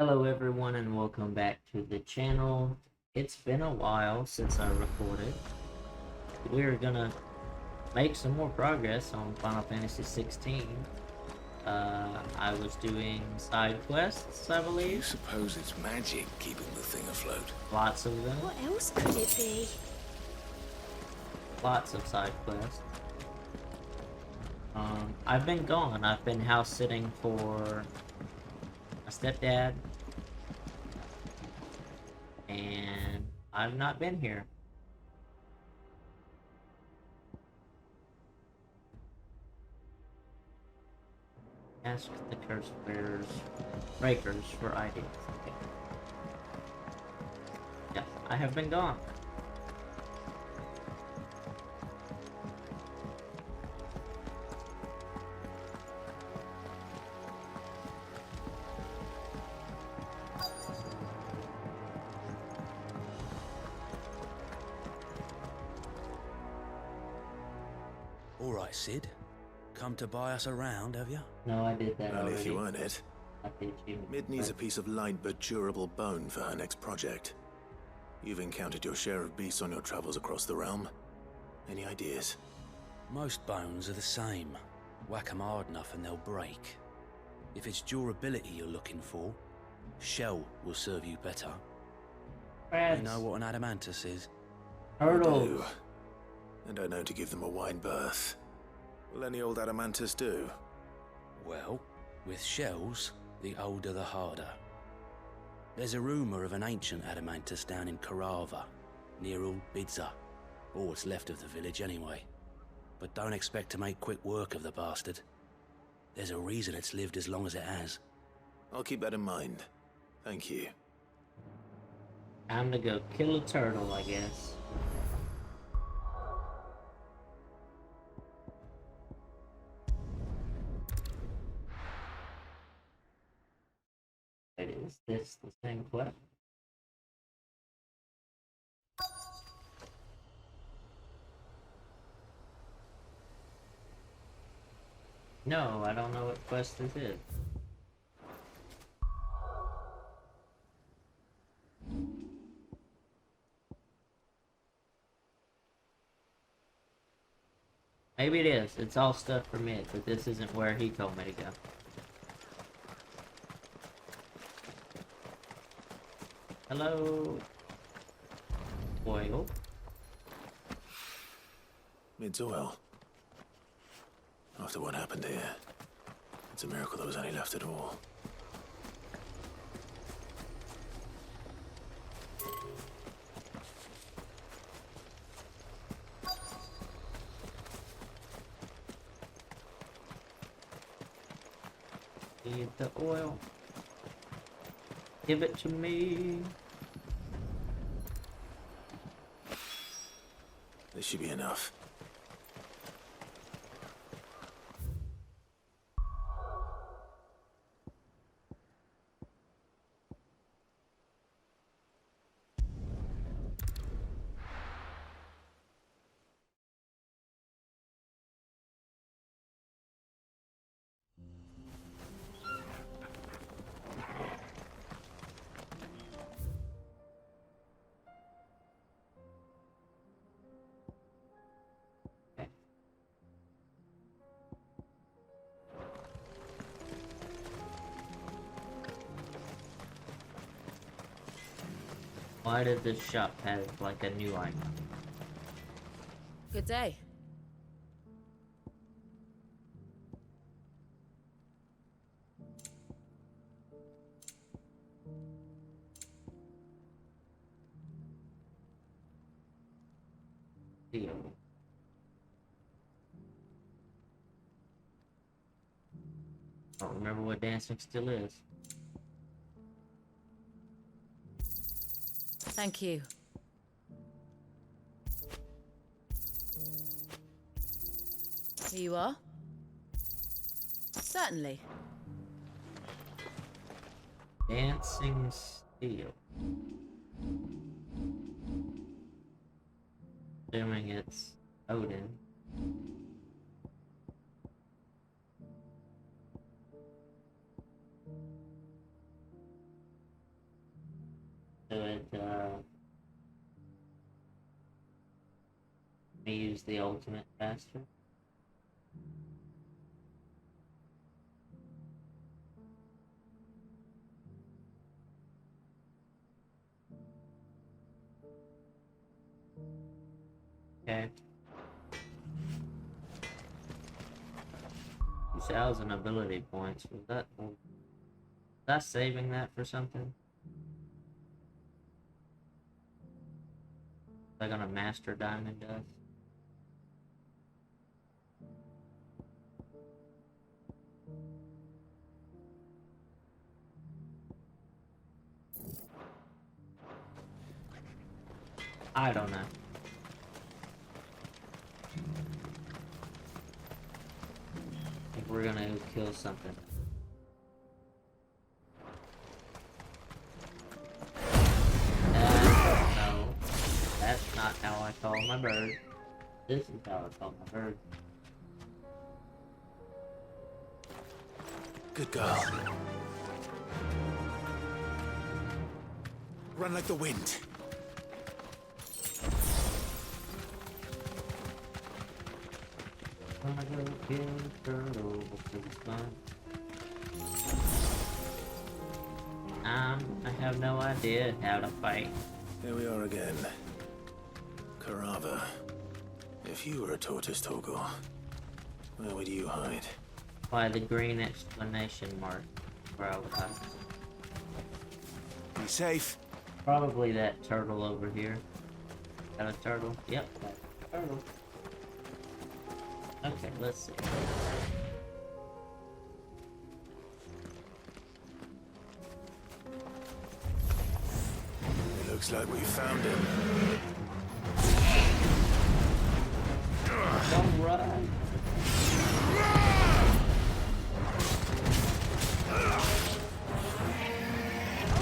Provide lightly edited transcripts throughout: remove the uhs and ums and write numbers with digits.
Hello everyone and welcome back to the channel. It's been a while since I recorded. We're gonna make some more progress on Final Fantasy 16. I was doing side quests, I You believe. suppose it's magic keeping the thing afloat? Lots of them. What else could it be? Lots of side quests. I've been gone. I've been house sitting for my stepdad. And I've not been here. Ask the curse bearers, breakers for ideas. Okay. Yes, I have been gone. All right, Sid. Come to buy us around, have you? No, I did that Only already. if you earn it. At the achievement Mid needs a quest. piece of light but durable bone for her next project. You've encountered your share of beasts on your travels across the realm. Any ideas? Most bones are the same. Whack 'em hard enough and they'll break. If it's durability you're looking for, shell will serve you better. Crabs. You know what an adamantus is? I Turtles. do. And I know to give them a wide berth. Will any old adamantus do? Well, with shells, the older the harder. There's a rumour of an ancient adamantus down in Karava, near Old Bidza, or what's left of the village anyway. But don't expect to make quick work of the bastard. There's a reason it's lived as long as it has. I'll keep that in mind. Thank you. Time to go kill a turtle, I guess. Is this the same quest? No, I don't know what quest this is. Maybe it is. It's all stuff for mid, but this isn't where he told me to go. Hello. Oil. Mid's oil. After what happened here, it's a miracle there was any left at all. Need the oil. Give it to me. This should be enough. Why did this shop have like a new icon? Good day. Deal. Don't remember what dancing still is. Thank you. Here you are. Certainly. Dancing steel. Assuming it's Odin. Let me use the ultimate faster. Okay. 2,000 ability points. Was that saving that for something? Like on a master diamond does? I don't know. I think we're gonna go kill something. No, that's not how I call my bird. This is how I call my bird. Good girl. Run like the wind. Gonna go kill the turtle because it's fun. I have no idea how to fight. Here we are again. Carava. If you were a tortoise, Torgor, where would you hide? By the green exclamation mark, where I would hide. Be safe. Probably that turtle over here. Is that a turtle? Yep, that's a turtle. Okay, let's see. It looks like we found him. Don't run!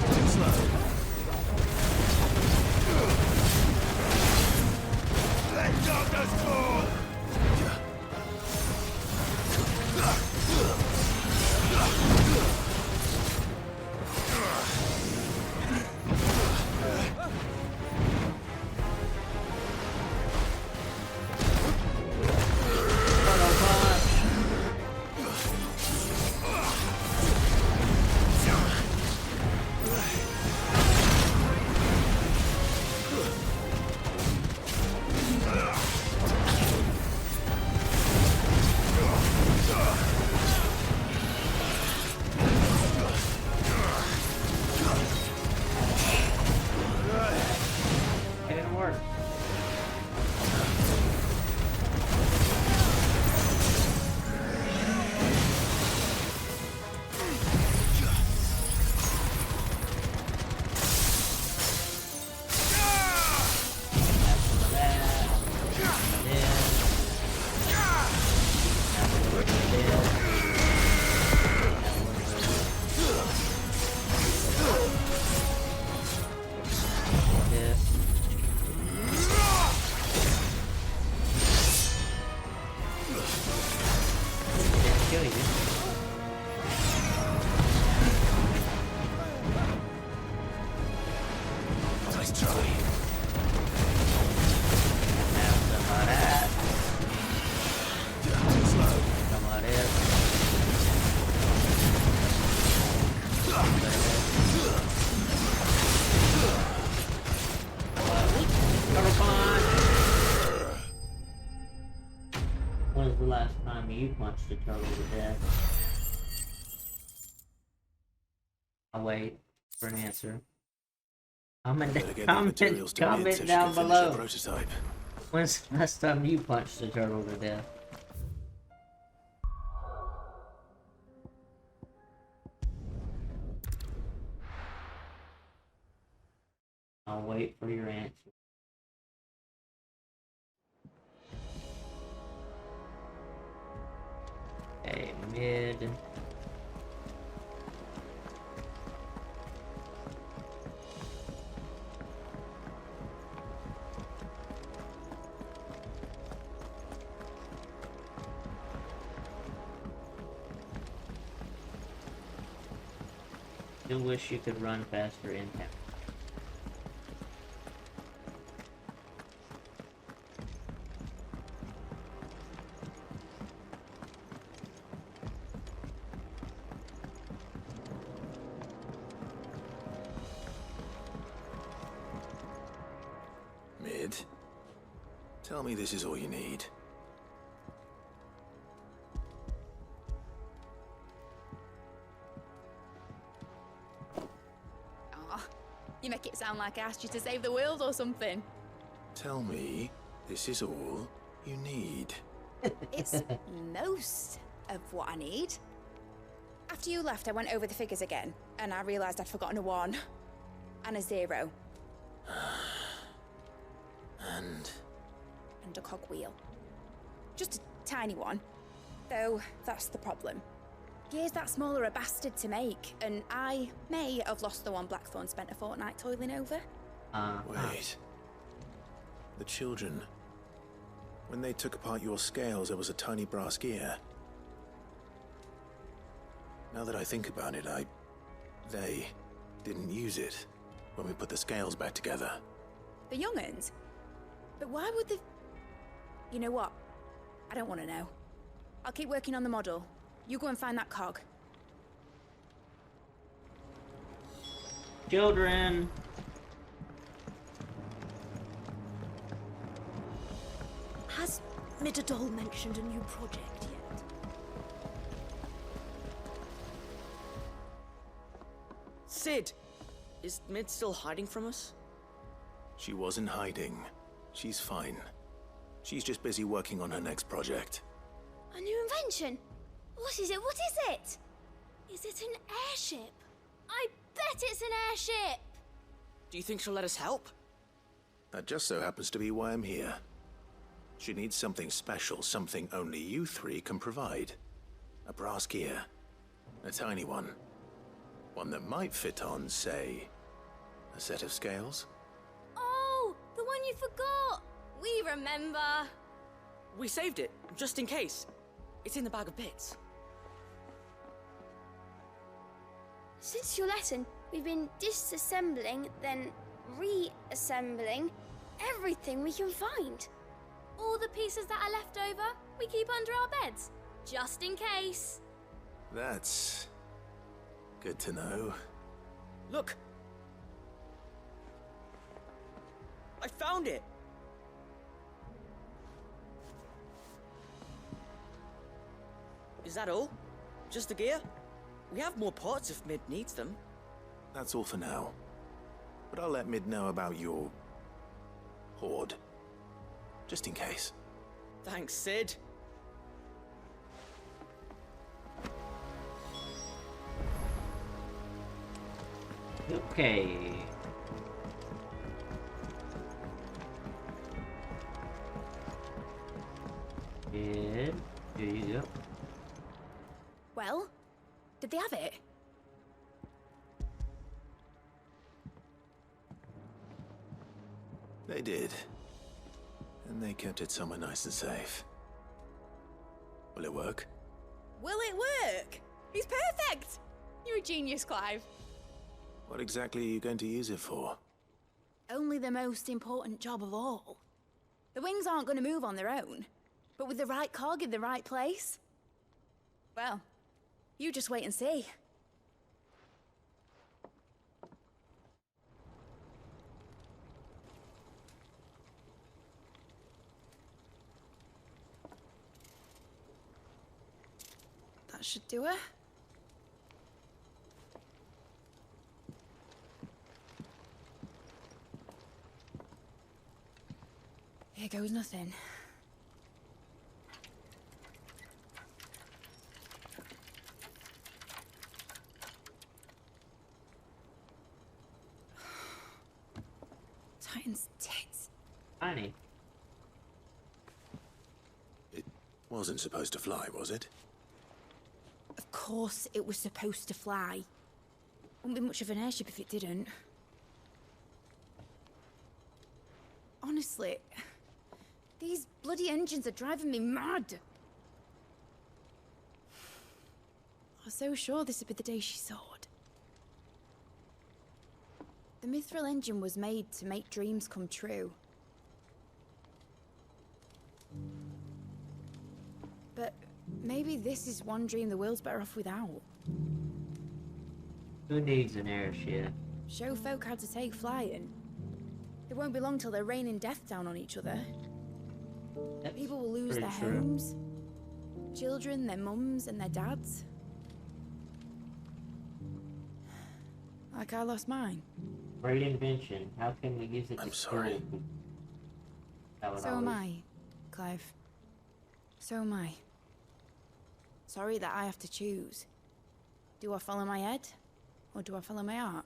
Too slow. Let darkness fall! It didn't work. Kill you. Nice try. Have some of that. Too slow. Some of this. Turtle punch! When was the last time you punched a turtle to death? I'll wait for an answer. Better get the Comment materials to Mid so she down can finish her below. prototype. When's the last time you punched a turtle to death? I'll wait for your answer. Okay, mid. Still wish you could run faster in town. Sid. Tell me this is all you need. Aw, you make it sound like I asked you to save the world or something. Tell me this is all you need. It's most of what I need. After you left, I went over the figures again, and I realised I'd forgotten a 1 and a 0. And And a cogwheel. Just a tiny one. Though, that's the problem. Gears that small are a bastard to make, and I may have lost the one Blackthorn spent a fortnight toiling over. wait. The children. When they took apart your scales, there was a tiny brass gear. Now that I think about it, they didn't use it when we put the scales back together. The young'uns? But why would they... You know what? I don't want to know. I'll keep working on the model. You go and find that cog. Children! Has Midadol mentioned a new project yet? Sid! Is Mid still hiding from us? She wasn't hiding. She's fine. She's just busy working on her next project. A new invention? What is it? What is it? Is it an airship? I bet it's an airship! Do you think she'll let us help? That just so happens to be why I'm here. She needs something special, something only you three can provide. A brass gear. A tiny one. One that might fit on, say, a set of scales? Oh, the one you forgot! We remember! We saved it, just in case. It's in the bag of bits. Since your lesson, we've been disassembling, then reassembling everything we can find. All the pieces that are left over, we keep under our beds, just in case. That's good to know. Look! I found it! Is that all? Just the gear? We have more parts if Mid needs them. That's all for now. But I'll let Mid know about your hoard. Just in case. Thanks, Sid. Okay. Good. Here you go. Well, did they have it? They did. And they kept it somewhere nice and safe. Will it work? Will it work? He's perfect! You're a genius, Clive. What exactly are you going to use it for? Only the most important job of all. The wings aren't going to move on their own, but with the right cog in the right place. Well, you just wait and see. That should do it. Here goes nothing. Titan's tits. Tiny. It wasn't supposed to fly, was it? Of course it was supposed to fly. Wouldn't be much of an airship if it didn't. Honestly, these bloody engines are driving me mad. I was so sure this would be the day she soared. The Mithril engine was made to make dreams come true. But maybe this is one dream the world's better off without. Who needs an airship? Show folk how to take flying. It won't be long till they're raining death down on each other. That's People will lose pretty their true. homes. Children, their mums and their dads. Like I lost mine. Great invention. How can we use it to I'm kill sorry. people? That would So am always- I, Clive. So am I. Sorry that I have to choose. Do I follow my head? Or do I follow my heart?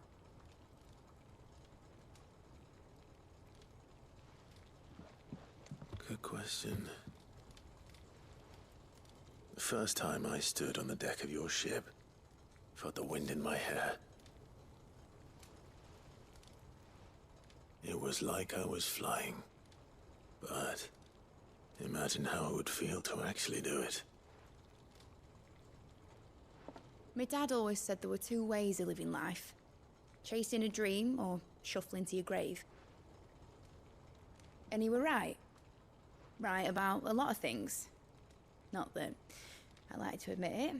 Good question. The first time I stood on the deck of your ship, felt the wind in my hair. It was like I was flying. But imagine how it would feel to actually do it. My dad always said there were two ways of living life. Chasing a dream or shuffling to your grave. And he were right. Right about a lot of things. Not that I like to admit it.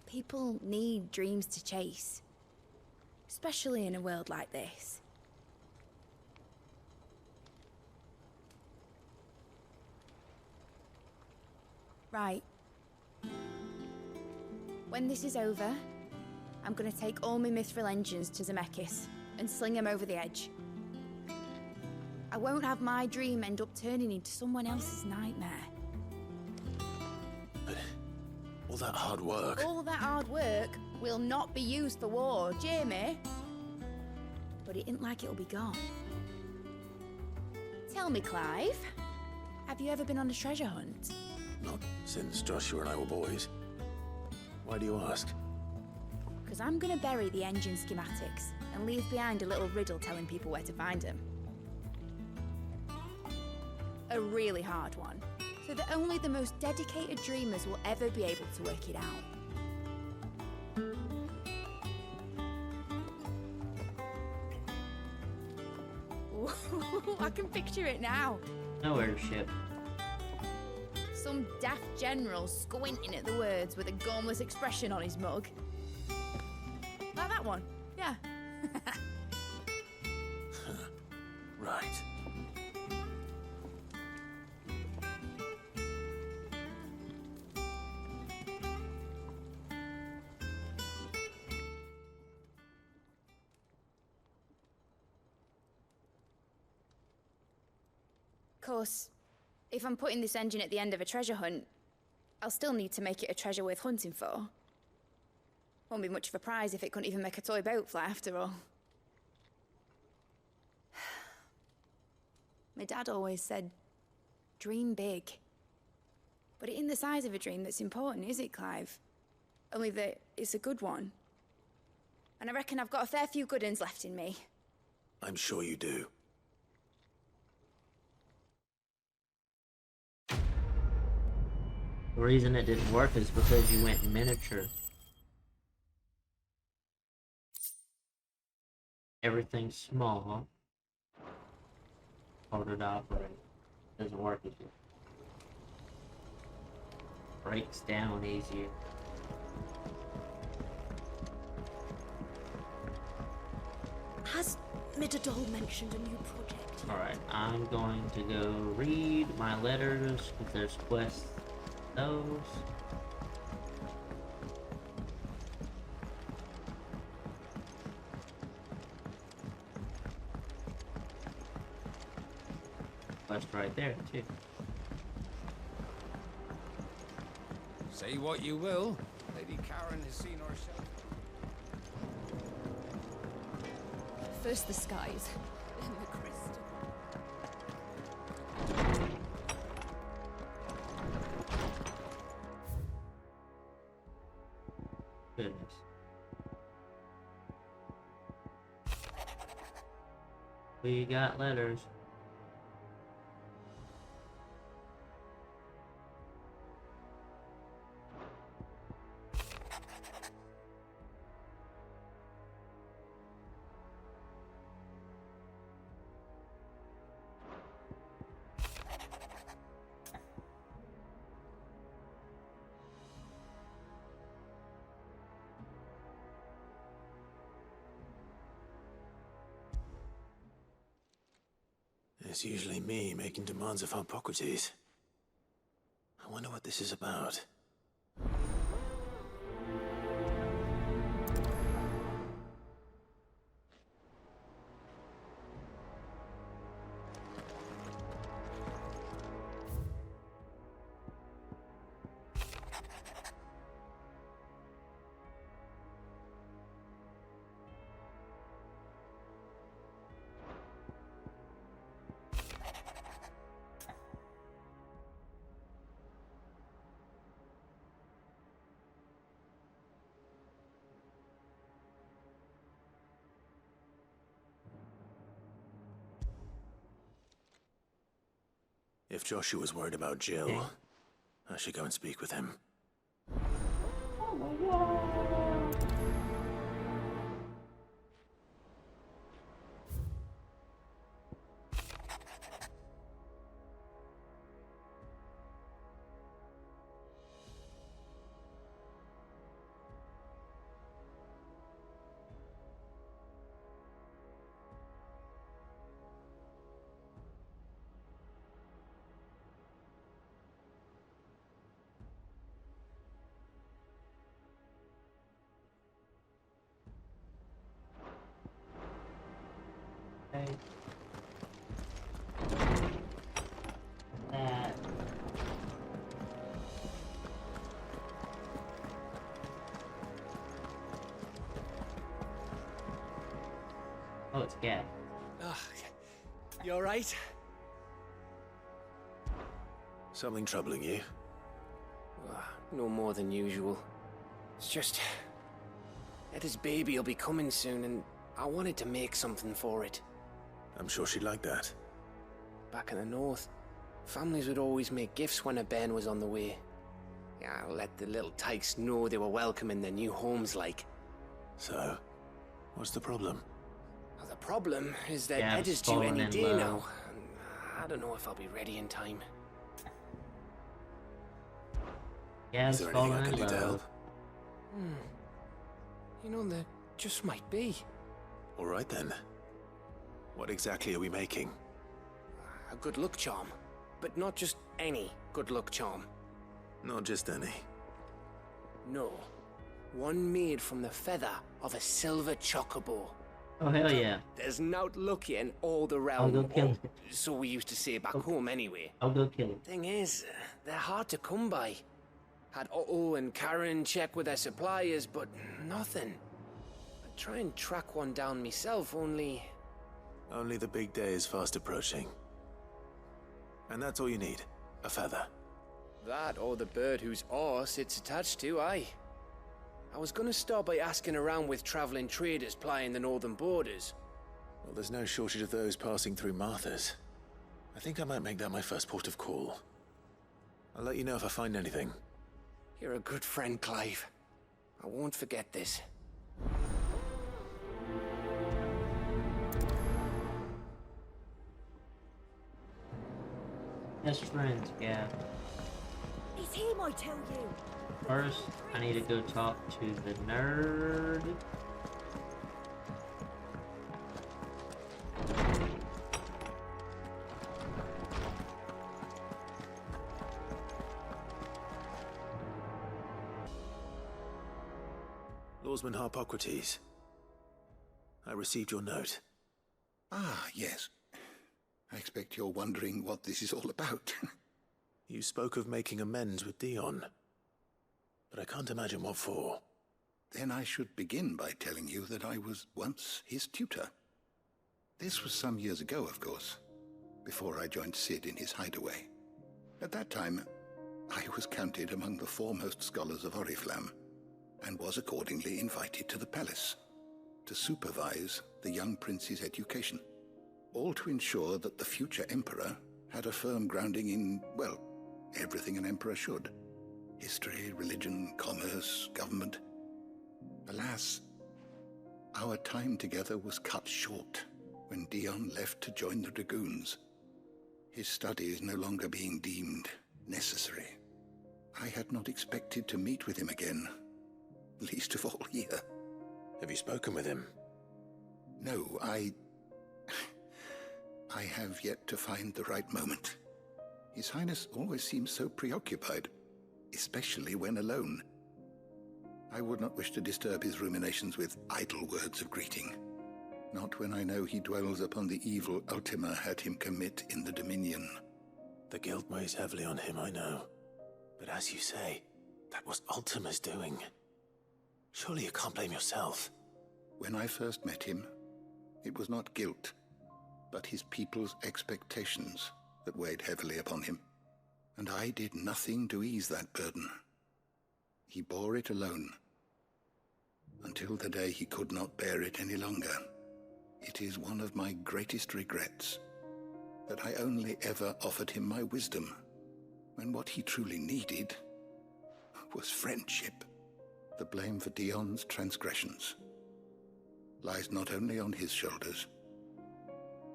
People need dreams to chase. Especially in a world like this. Right. When this is over, I'm gonna take all my mithril engines to Zemeckis and sling them over the edge. I won't have my dream end up turning into someone else's nightmare. But all that hard work. All that hard work will not be used for war, Jamie. But it ain't like it'll be gone. Tell me, Clive, have you ever been on a treasure hunt? Not since Joshua and I were boys. Why do you ask? Because I'm gonna bury the engine schematics and leave behind a little riddle telling people where to find them. A really hard one, so that only the most dedicated dreamers will ever be able to work it out. Ooh, I can picture it now. No airship. Some daft general squinting at the words with a gormless expression on his mug. Like that one, yeah. Right. Of course, if I'm putting this engine at the end of a treasure hunt, I'll still need to make it a treasure worth hunting for. Won't be much of a prize if it couldn't even make a toy boat fly after all. My dad always said, dream big. But it ain't the size of a dream that's important, is it, Clive? Only that it's a good one. And I reckon I've got a fair few good uns left in me. I'm sure you do. The reason it didn't work is because you went miniature. Everything's small. Harder to operate. Doesn't work as well. Breaks down easier. Has Midadol mentioned a new project? Alright, I'm going to go read my letters if there's quests. Those. Quest right there, too. Say what you will, Lady Karen has seen herself. First the skies, then the crystal. Goodness. We got letters. It's usually me making demands of Hippocrates. I wonder what this is about. If Joshua's worried about Jill, I should go and speak with him. Okay. That. Oh, it's Gab. You alright? Something troubling you? No more than usual. It's just... Etta's baby will be coming soon, and I wanted to make something for it. I'm sure she'd like that. Back in the north, families would always make gifts when a bairn was on the way. Yeah, let the little tykes know they were welcome in their new homes, like. So, what's the problem? Well, the problem is that Yeah, Etta's due fallen any in day love. now. And I don't know if I'll be ready in time. Gab's Is there anything I fallen can in do to help? love. You know, there just might be. All right then. What exactly are we making? A good luck charm. But not just any good luck charm. Not just any. No. One made from the feather of a silver chocobo. Oh, hell yeah. There's naught lucky in all the I'll realm. go kill or it. so we used to say back home anyway. I'll go kill it. Thing is, they're hard to come by. Had Otto and Karen check with their suppliers, but nothing. I'd try and track one down myself, only... Only the big day is fast approaching. And that's all you need. A feather. That or the bird whose arse it's attached to, aye. I was gonna start by asking around with traveling traders plying the northern borders. Well, there's no shortage of those passing through Martha's. I think I might make that my first port of call. I'll let you know if I find anything. You're a good friend, Clive. I won't forget this. Best friends, Gab. It's him, I tell you. First, I need to go talk to the nerd. Lawsman Hippocrates. I received your note. Ah, yes. I expect you're wondering what this is all about. You spoke of making amends with Dion. But I can't imagine what for. Then I should begin by telling you that I was once his tutor. This was some years ago, of course, before I joined Sid in his hideaway. At that time, I was counted among the foremost scholars of Oriflamme, and was accordingly invited to the palace to supervise the young prince's education, all to ensure that the future emperor had a firm grounding in, well, everything an emperor should. History, religion, commerce, government. Alas, our time together was cut short when Dion left to join the Dragoons, his studies no longer being deemed necessary. I had not expected to meet with him again, least of all here. Have you spoken with him? No, I I have yet to find the right moment. His Highness always seems so preoccupied, especially when alone. I would not wish to disturb his ruminations with idle words of greeting. Not when I know he dwells upon the evil Ultima had him commit in the Dominion. The guilt weighs heavily on him, I know. But as you say, that was Ultima's doing. Surely you can't blame yourself. When I first met him, it was not guilt, but his people's expectations that weighed heavily upon him. And I did nothing to ease that burden. He bore it alone, until the day he could not bear it any longer. It is one of my greatest regrets that I only ever offered him my wisdom, when what he truly needed was friendship. The blame for Dion's transgressions lies not only on his shoulders,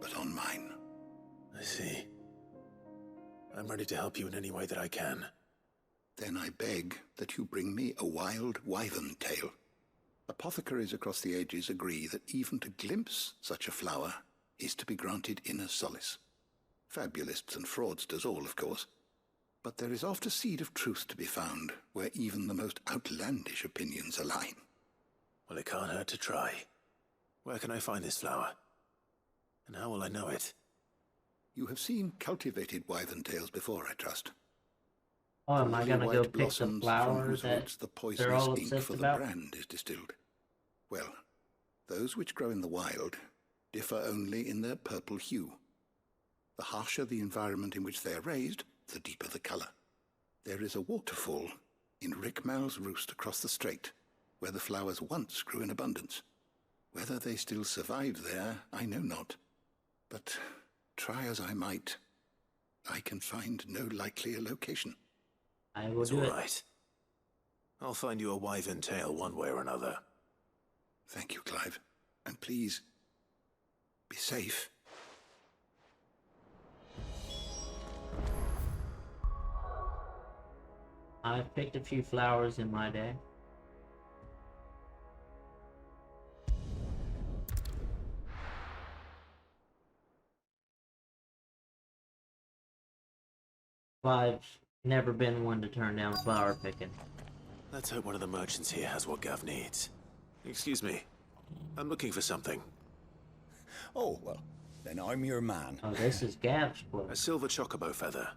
but on mine. I see. I'm ready to help you in any way that I can. Then I beg that you bring me a wild wyvern tail. Apothecaries across the ages agree that even to glimpse such a flower is to be granted inner solace. Fabulists and fraudsters all, of course. But there is oft a seed of truth to be found where even the most outlandish opinions align. Well, it can't hurt to try. Where can I find this flower? And how will I know it? You have seen cultivated wyvern tails before, I trust. Oh, am I gonna White go pick the blossoms flower from whose that roots the they're all poisonous ink obsessed for the about? brand is distilled? Well, those which grow in the wild differ only in their purple hue. The harsher the environment in which they are raised, the deeper the color. There is a waterfall in Rickmal's Roost across the strait, where the flowers once grew in abundance. Whether they still survive there, I know not. But try as I might, I can find no likelier location. I will It's do all it. right. I'll find you a wyvern tail one way or another. Thank you, Clive. And please, be safe. I've picked a few flowers in my day. I've never been one to turn down flower picking. Let's hope one of the merchants here has what Gav needs. Excuse me. I'm looking for something. Oh, well, then I'm your man. Oh, this is Gav's A place. silver chocobo feather.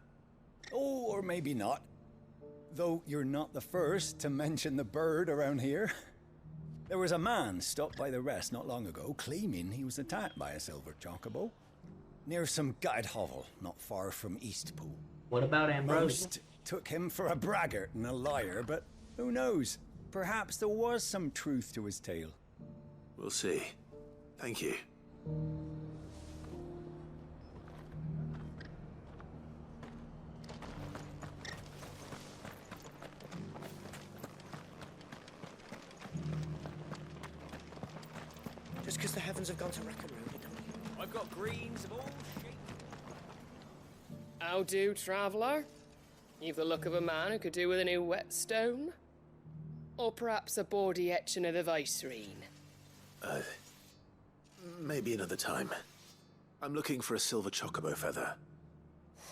Oh, or maybe not. Though you're not the first to mention the bird around here. There was a man stopped by the rest not long ago claiming he was attacked by a silver chocobo near some gutted hovel not far from Eastpool. What about Ambrosia? Most took him for a braggart and a liar, but who knows? Perhaps there was some truth to his tale. We'll see. Thank you. Just because the heavens have gone to rack and ruin it, don't you? I've got greens of all shapes. How do, traveller? You've the look of a man who could do with a new whetstone? Or perhaps a bawdy etching of the Vicerine? Maybe another time. I'm looking for a silver chocobo feather.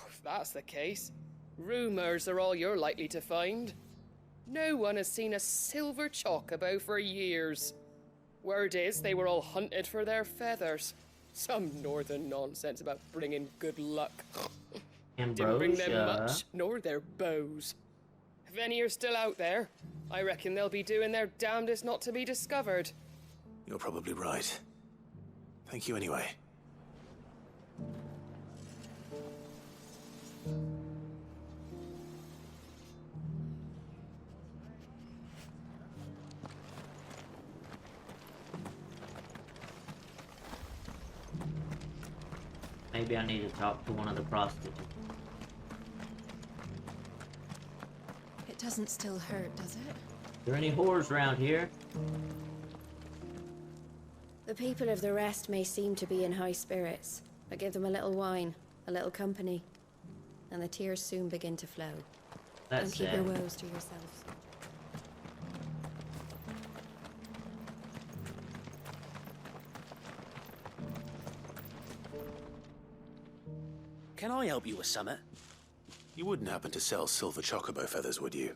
If that's the case, rumours are all you're likely to find. No one has seen a silver chocobo for years. Word is they were all hunted for their feathers. Some northern nonsense about bringing good luck. Didn't bring them Ambrosia. much, nor their bows. If any are still out there, I reckon they'll be doing their damnedest not to be discovered. You're probably right. Thank you anyway. Maybe I need to talk to one of the prostitutes. It doesn't still hurt, does it? Are there any whores around here? The people of the rest may seem to be in high spirits, but give them a little wine, a little company, and the tears soon begin to flow. That's Don't keep sad. your woes to yourselves. Can I help you with something? You wouldn't happen to sell silver chocobo feathers, would you?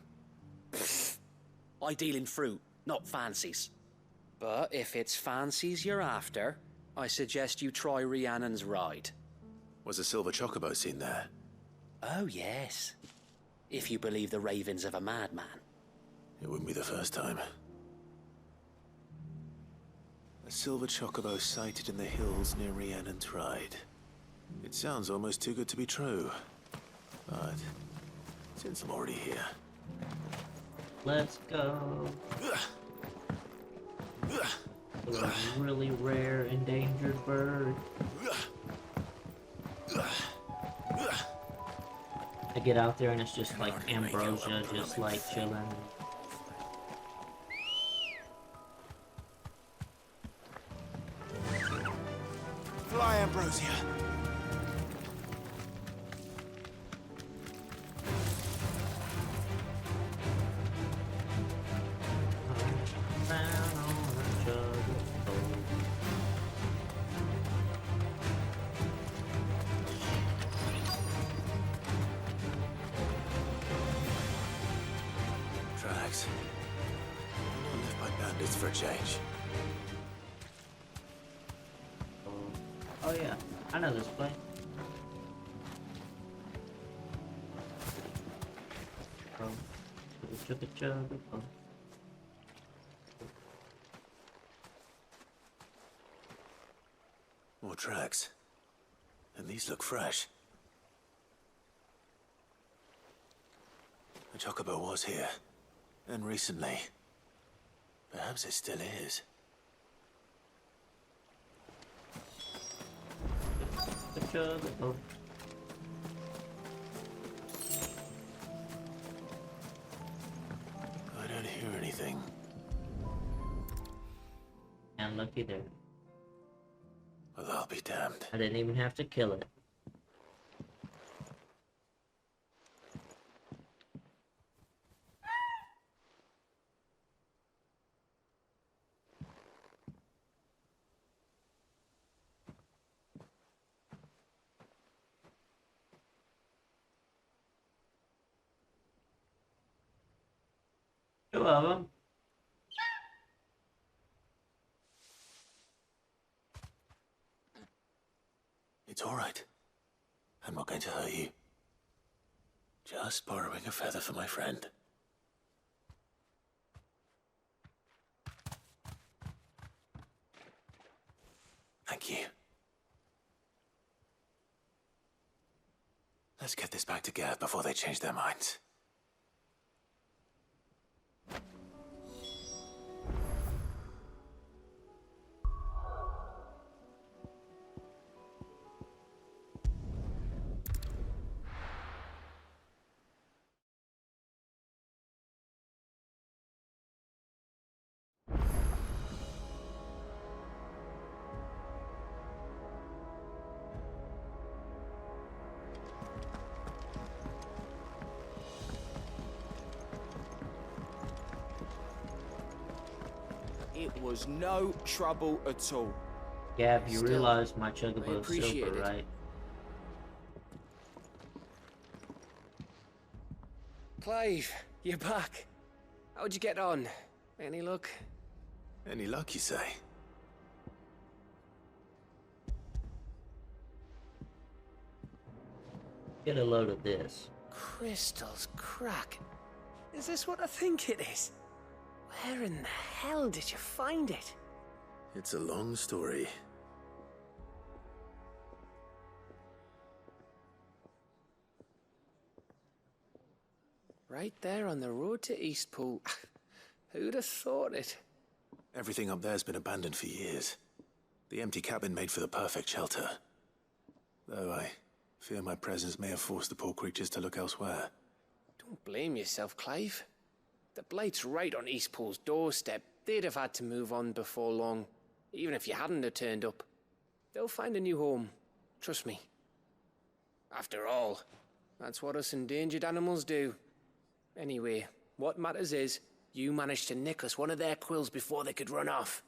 I deal in fruit, not fancies. But if it's fancies you're after, I suggest you try Rhiannon's ride. Was a silver chocobo seen there? Oh, yes. If you believe the ravings of a madman. It wouldn't be the first time. A silver chocobo sighted in the hills near Rhiannon's Ride. It sounds almost too good to be true. But since I'm already here... Let's go. A really rare endangered bird. I get out there and it's just like ambrosia, just like chilling. Fly, ambrosia. Tracks. I'll live by bandits for a change. Oh yeah, I know this place. Oh, oh. More tracks. And these look fresh. The chocobo was here. And recently. Perhaps it still is. Oh. I don't hear anything. And looky there. Well, I'll be damned. I didn't even have to kill it. Two of them. It's all right. I'm not going to hurt you. Just borrowing a feather for my friend. Thank you. Let's get this back to Gav before they change their minds. It was no trouble at all. Gab, you Still, realize my I chocobo is appreciate silver, it. right? Clive, you're back. How'd you get on? Any luck? Any luck, you say? Get a load of this. Crystal's crack. Is this what I think it is? Where in the hell did you find it? It's a long story. Right there on the road to Eastpool. Who'd have thought it? Everything up there's been abandoned for years. The empty cabin made for the perfect shelter. Though I fear my presence may have forced the poor creatures to look elsewhere. Don't blame yourself, Clive. The Blight's right on Eastpool's doorstep. They'd have had to move on before long, even if you hadn't have turned up. They'll find a new home. Trust me. After all, that's what us endangered animals do. Anyway, what matters is, you managed to nick us one of their quills before they could run off.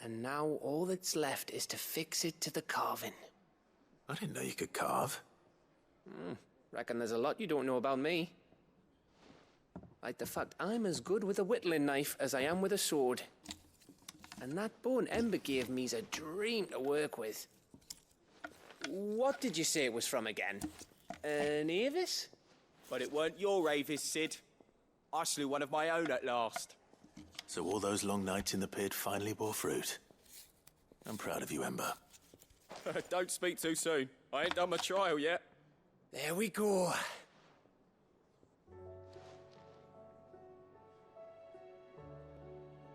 And now all that's left is to fix it to the carving. I didn't know you could carve. Reckon there's a lot you don't know about me. Like the fact I'm as good with a whittling knife as I am with a sword. And that bone Ember gave me's a dream to work with. What did you say it was from again? An Avis? But it weren't your Avis, Sid. I slew one of my own at last. So all those long nights in the pit finally bore fruit. I'm proud of you, Ember. Don't speak too soon. I ain't done my trial yet. There we go.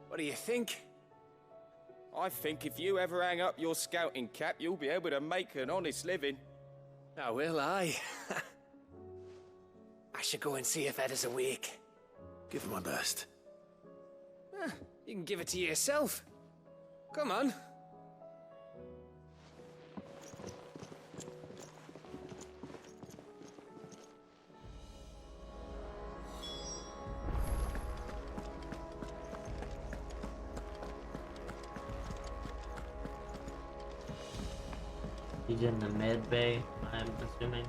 What do you think? I think if you ever hang up your scouting cap, you'll be able to make an honest living. Now will I? I should go and see if Ed is awake. Give it my best. You can give it to yourself. Come on. He's in the med bay, I'm assuming.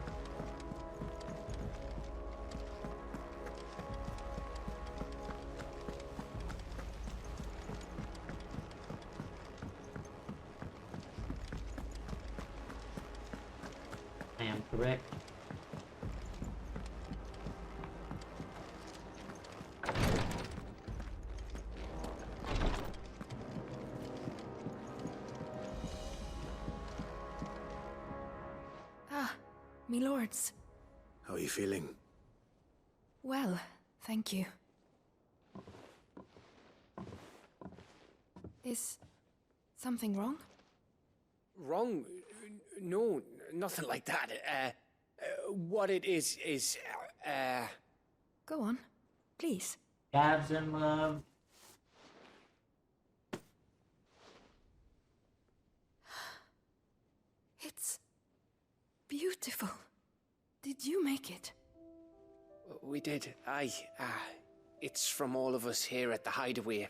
I am correct. Me lords. How are you feeling? Well, thank you. Is something wrong? Wrong? No, nothing like that. What it is... Go on, please. Gabs in love. It's beautiful. Did you make it? We did. It's from all of us here at the Hideaway.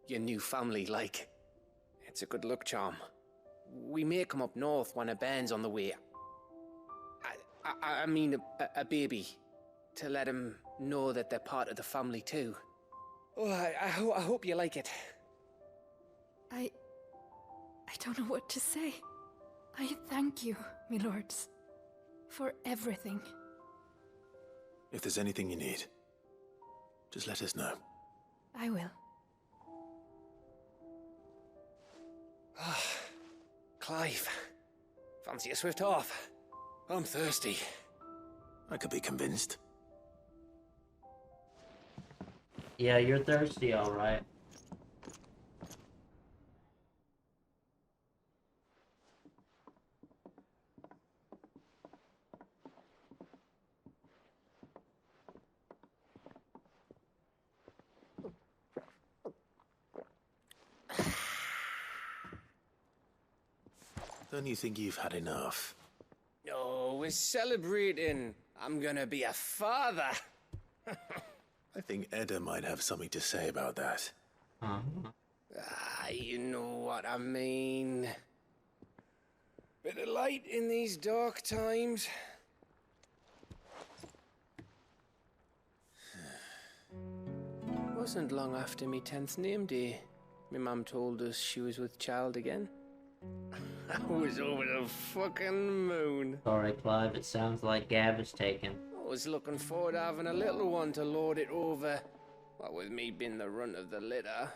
Your new family, like. It's a good luck charm. We may come up north when a band's on the way. I mean a baby. To let him know that they're part of the family too. Oh, I hope you like it. I don't know what to say. I thank you, me lords, for everything. If there's anything you need, just let us know. I will. Clive, fancy a swift off? I'm thirsty. I could be convinced. Yeah, you're thirsty, alright. Don't you think you've had enough? No, we're celebrating. I'm gonna be a father. I think Edda might have something to say about that. You know what I mean. Bit of light in these dark times. Wasn't long after me 10th name day. My mum told us she was with child again. I was over the fucking moon. Sorry, Clive, it sounds like Gab is taken. I was looking forward to having a little one to lord it over. What with me being the runt of the litter.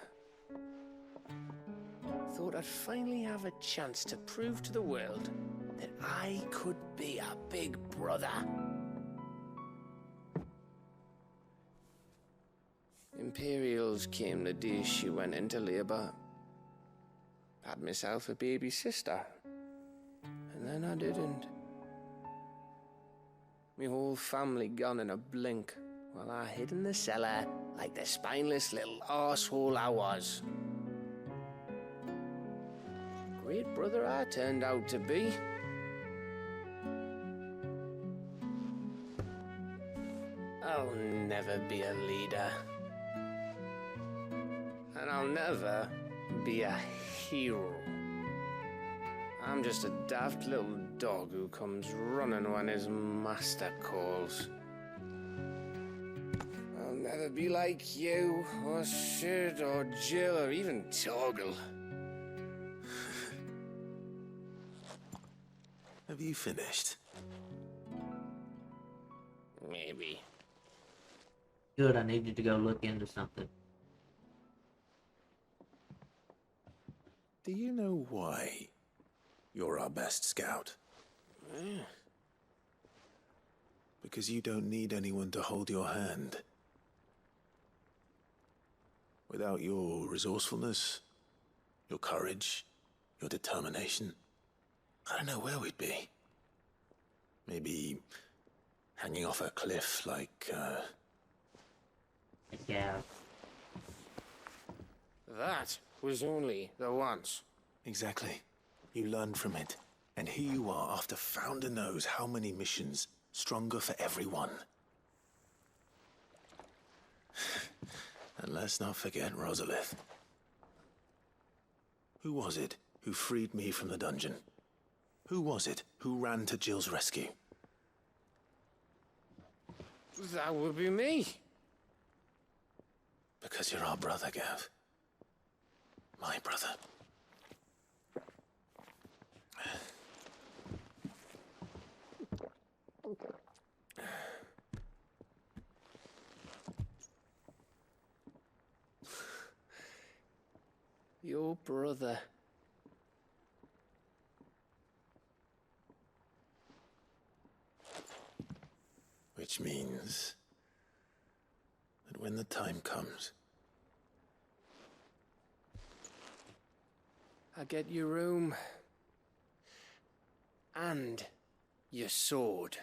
Thought I'd finally have a chance to prove to the world that I could be a big brother. Imperials came the day she went into labour. Had myself a baby sister. And then I didn't. My whole family gone in a blink, while I hid in the cellar like the spineless little arsehole I was. Great brother I turned out to be. I'll never be a leader. And I'll never be a hero. I'm just a daft little dog who comes running when his master calls. I'll never be like you, or Sid, or Jill, or even Torgal. Have you finished? Maybe. Good, I needed to go look into something. Do you know why you're our best scout? Because you don't need anyone to hold your hand. Without your resourcefulness, your courage, your determination, I don't know where we'd be. Maybe hanging off a cliff like, Yeah. That was only the once. Exactly. You learned from it. And here you are after Founder knows how many missions, stronger for everyone. And let's not forget Rosalith. Who was it who freed me from the dungeon? Who was it who ran to Jill's rescue? That would be me. Because you're our brother, Gav. My brother. Your brother. Which means that when the time comes, I get your room. And your sword.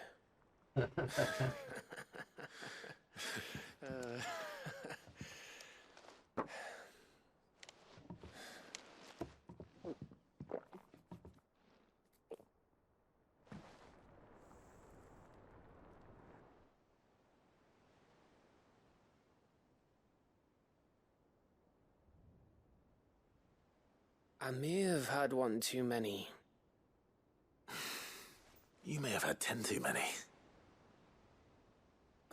I may have had one too many. you may have had 10 too many.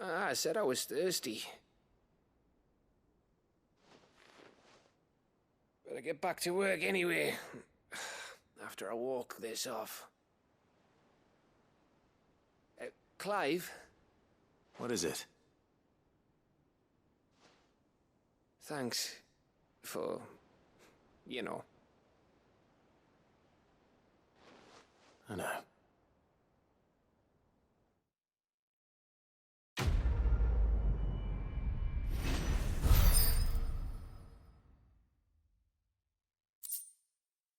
I said I was thirsty. Better get back to work anyway. After I walk this off. Clive? What is it? Thanks for, you know. I know.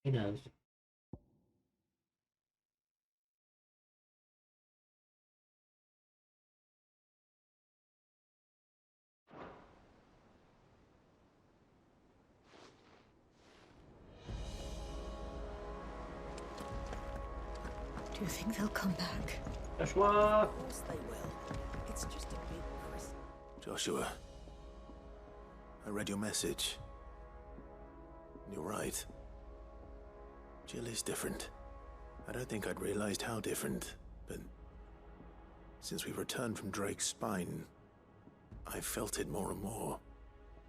He knows. Do you think they'll come back? Joshua! Of course they will. It's just a big Christmas. Joshua, I read your message. You're right. Jill is different. I don't think I'd realized how different, but since we returned from Drake's spine, I've felt it more and more.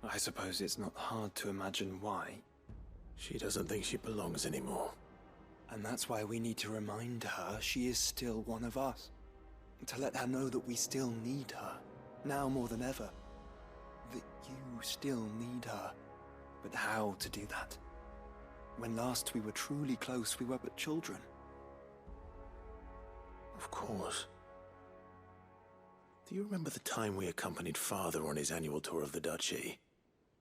I suppose it's not hard to imagine why. She doesn't think she belongs anymore. And that's why we need to remind her she is still one of us. To let her know that we still need her, now more than ever. That you still need her. But how to do that? When last we were truly close, we were but children. Of course. Do you remember the time we accompanied Father on his annual tour of the Duchy?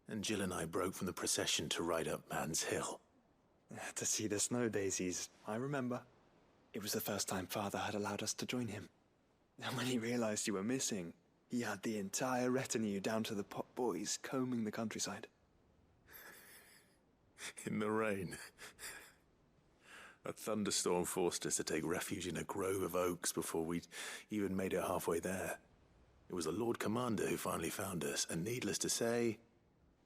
And Jill and I broke from the procession to ride up Man's Hill. To see the snow daisies, I remember. It was the first time Father had allowed us to join him. And when he realized you were missing, he had the entire retinue down to the pot boys combing the countryside. In the rain. A thunderstorm forced us to take refuge in a grove of oaks before we'd even made it halfway there. It was the Lord Commander who finally found us, and needless to say,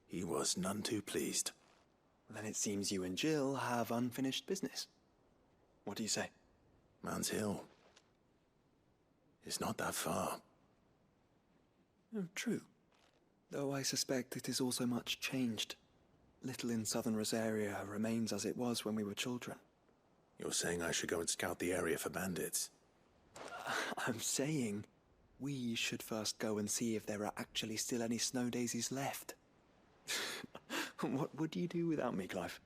he was none too pleased. Then it seems you and Jill have unfinished business. What do you say? Man's Hill. It's not that far. Oh, true. Though I suspect it is also much changed. Little in southern Rosaria remains as it was when we were children. You're saying I should go and scout the area for bandits? I'm saying we should first go and see if there are actually still any snow daisies left. What would you do without me, Clive?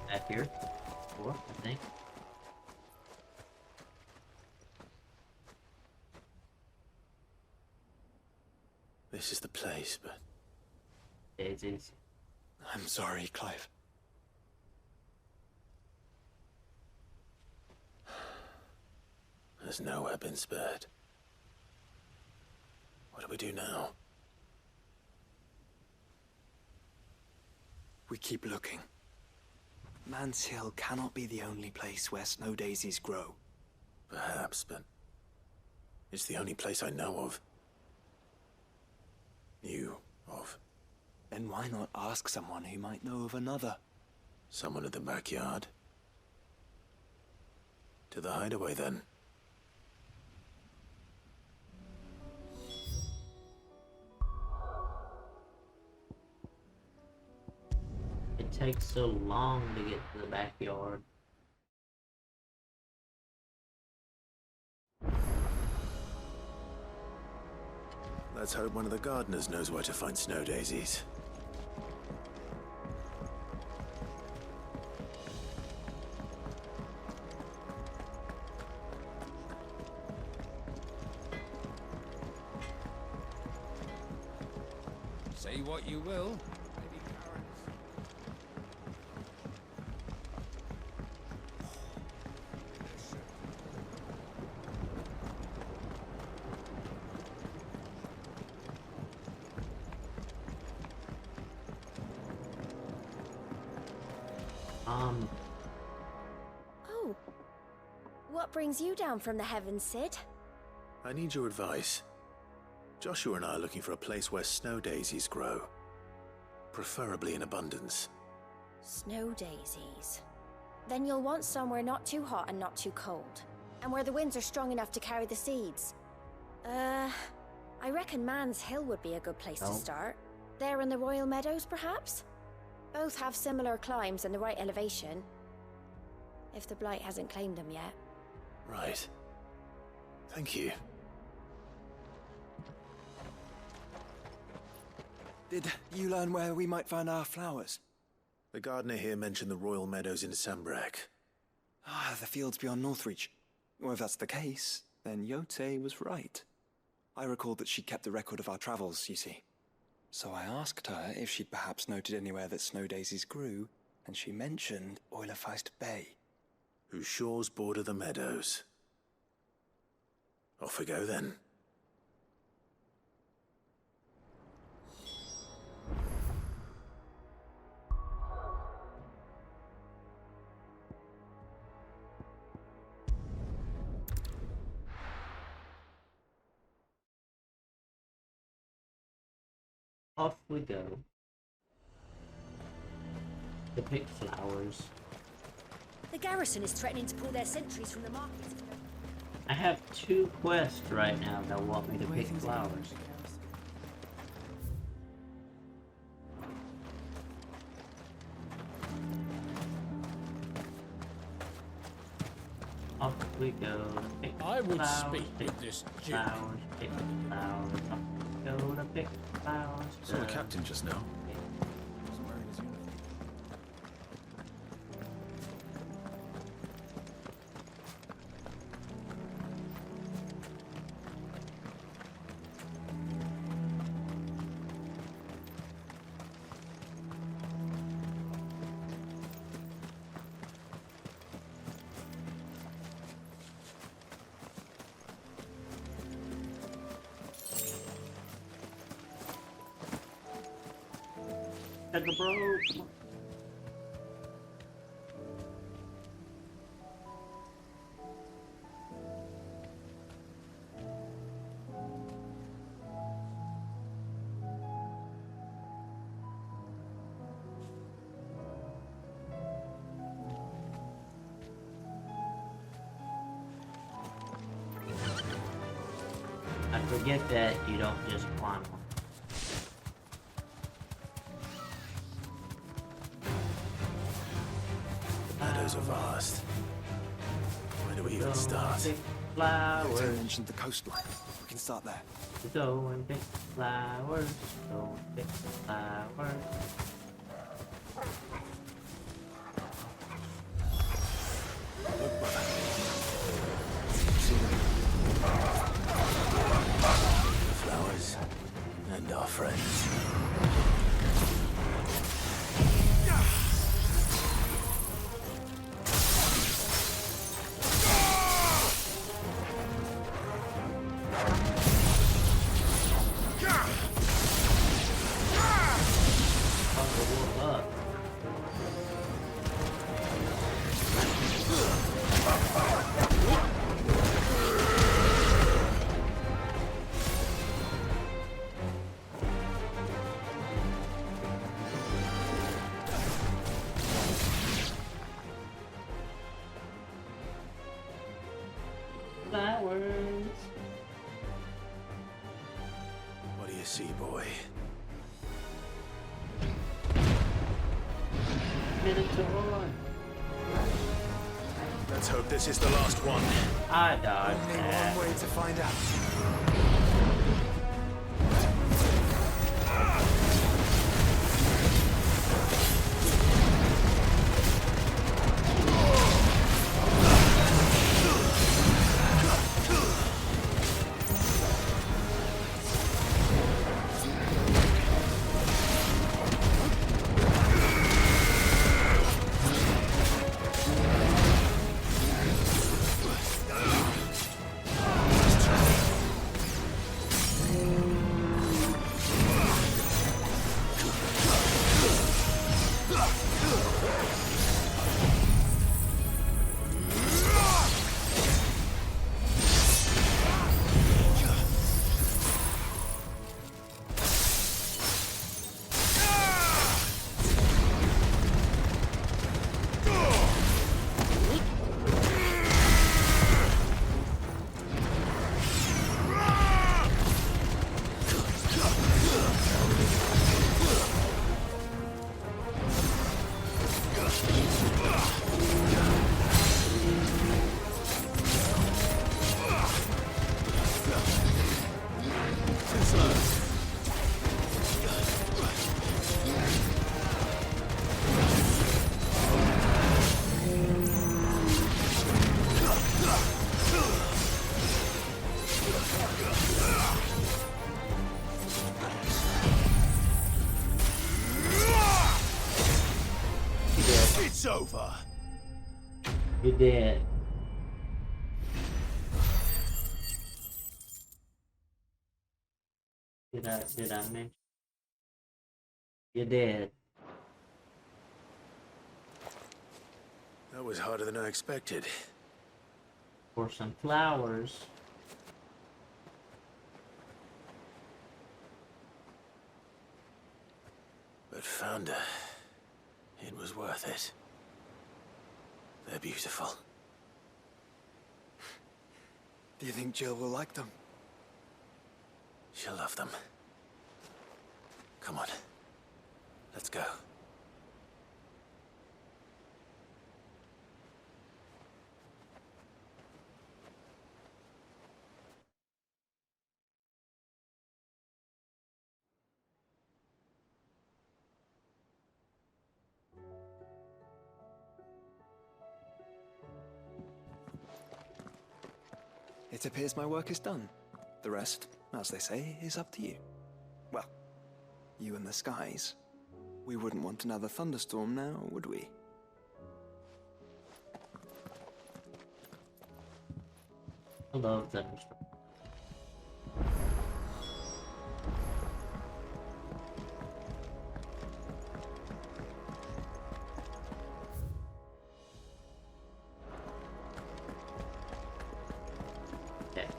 Back here. Or, I think. This is the place, but... It is. I'm sorry, Clive. There's nowhere been spared. What do we do now? We keep looking. Man's Hill cannot be the only place where snow daisies grow. Perhaps, but... it's the only place I know of. Knew of. Then why not ask someone who might know of another? Someone at the backyard? To the hideaway, then. It takes so long to get to the backyard. Let's hope one of the gardeners knows where to find snow daisies. Say what you will, Lady Karen is... Oh. What brings you down from the heavens, Sid? I need your advice. Joshua and I are looking for a place where snow daisies grow. Preferably in abundance. Snow daisies. Then you'll want somewhere not too hot and not too cold. And where the winds are strong enough to carry the seeds. I reckon Man's Hill would be a good place to start. There in the Royal Meadows, perhaps? Both have similar climbs and the right elevation. If the Blight hasn't claimed them yet. Right. Thank you. Did you learn where we might find our flowers? The gardener here mentioned the Royal Meadows in Sambrek. Ah, the fields beyond Northreach. Well, if that's the case, then Yote was right. I recalled that she kept the record of our travels, you see. So I asked her if she'd perhaps noted anywhere that snow daisies grew, and she mentioned Oilefeist Bay. Whose shores border the meadows. Off we go then. Off we go. To pick flowers. The garrison is threatening to pull their sentries from the market. I have 2 quests right now that want me to pick flowers. Off we go to pick I would flowers, speak pick with this Duke. flowers, pick flowers. Off we go to pick flowers. Saw the captain just now. Cut the bro. I forget that you don't just climb one. Meadows are vast. Where do we even start? Flowers. You mentioned the coastline. We can start there. Go and pick flowers. Go and pick flowers. Look, brother. The flowers and our friends. Flowers. What do you see, boy? Minotaur. Let's hope this is the last one. I dodged Only that. one way to find out. It's over. You did. Did I mention? You did. That was harder than I expected. For some flowers. But found her. It was worth it. They're beautiful. Do you think Jill will like them? She'll love them. Come on. Let's go. It appears my work is done. The rest, as they say, is up to you. Well, you and the skies. We wouldn't want another thunderstorm now, would we? I love thunderstorms.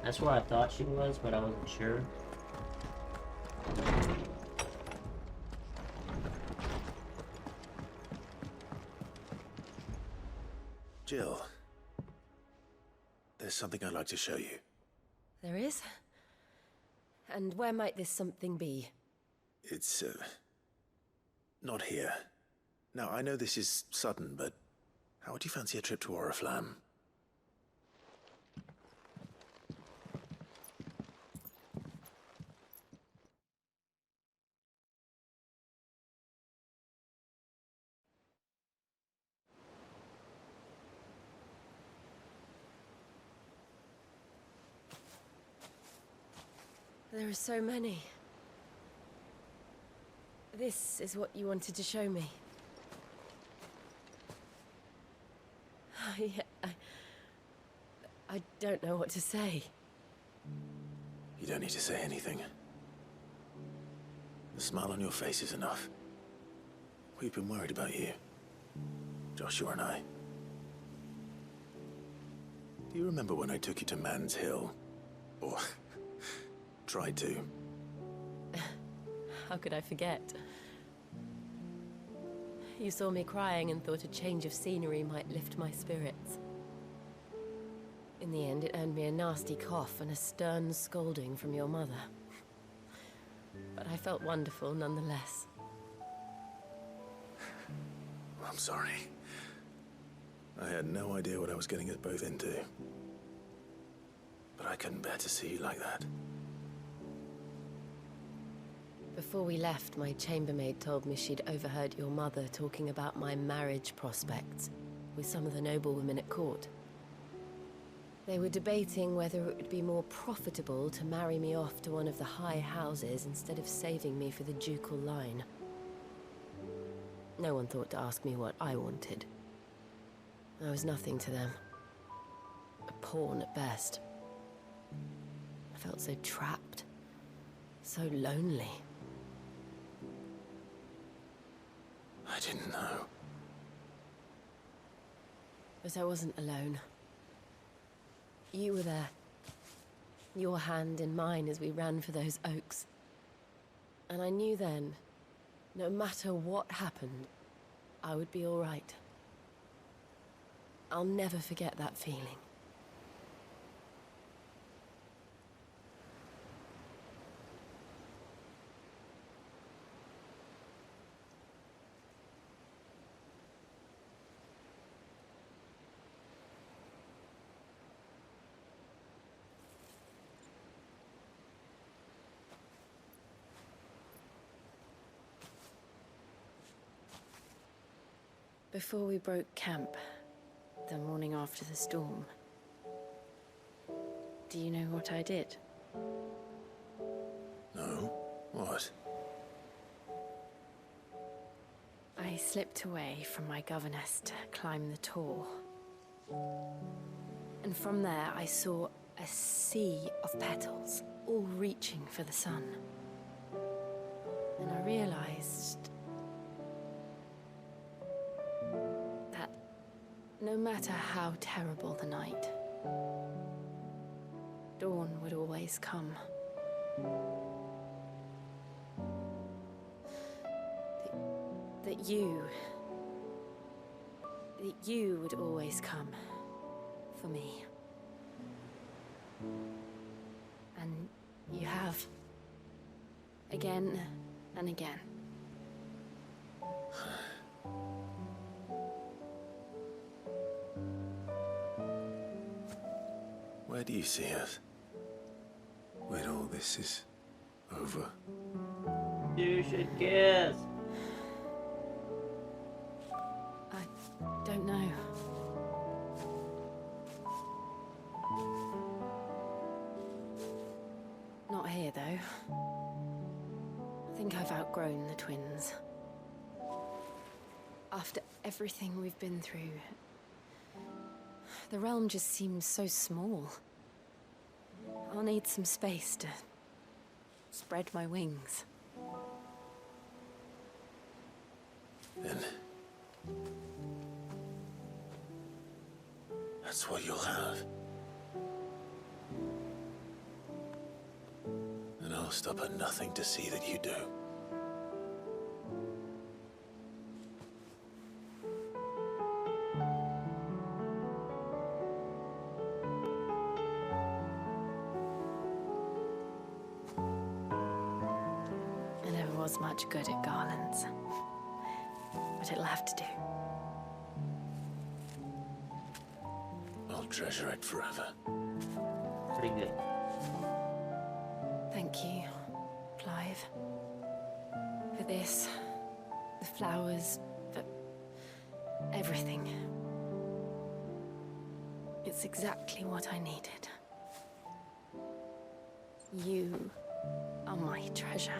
That's where I thought she was, but I wasn't sure. Jill, there's something I'd like to show you. There is? And where might this something be? It's, not here. Now, I know this is sudden, but how would you fancy a trip to Oriflamme? There are so many. This is what you wanted to show me. I don't know what to say. You don't need to say anything. The smile on your face is enough. We've been worried about you, Joshua and I. Do you remember when I took you to Man's Hill? Or tried to? How could I forget? You saw me crying and thought a change of scenery might lift my spirits. In the end, it earned me a nasty cough and a stern scolding from your mother. But I felt wonderful nonetheless. I'm sorry. I had no idea what I was getting us both into. But I couldn't bear to see you like that. Before we left, my chambermaid told me she'd overheard your mother talking about my marriage prospects with some of the noblewomen at court. They were debating whether it would be more profitable to marry me off to one of the high houses instead of saving me for the ducal line. No one thought to ask me what I wanted. I was nothing to them. A pawn at best. I felt so trapped. So lonely. I didn't know. But I wasn't alone. You were there. Your hand in mine as we ran for those oaks. And I knew then, no matter what happened, I would be all right. I'll never forget that feeling. Before we broke camp, the morning after the storm, do you know what I did? No? What? I slipped away from my governess to climb the tor. And from there I saw a sea of petals, all reaching for the sun. And I realized that no matter how terrible the night, dawn would always come. That you would always come for me. And you have. Again and again. Where do you see us? When all this is over? You should guess. I don't know. Not here, though. I think I've outgrown the twins. After everything we've been through, the realm just seems so small. I'll need some space to spread my wings. Then that's what you'll have. I'll stop at nothing to see that you do. I never was much good at garlands, but it'll have to do. I'll treasure it forever. Pretty good. Thank you, Clive. For this, the flowers, for everything. It's exactly what I needed. You are my treasure.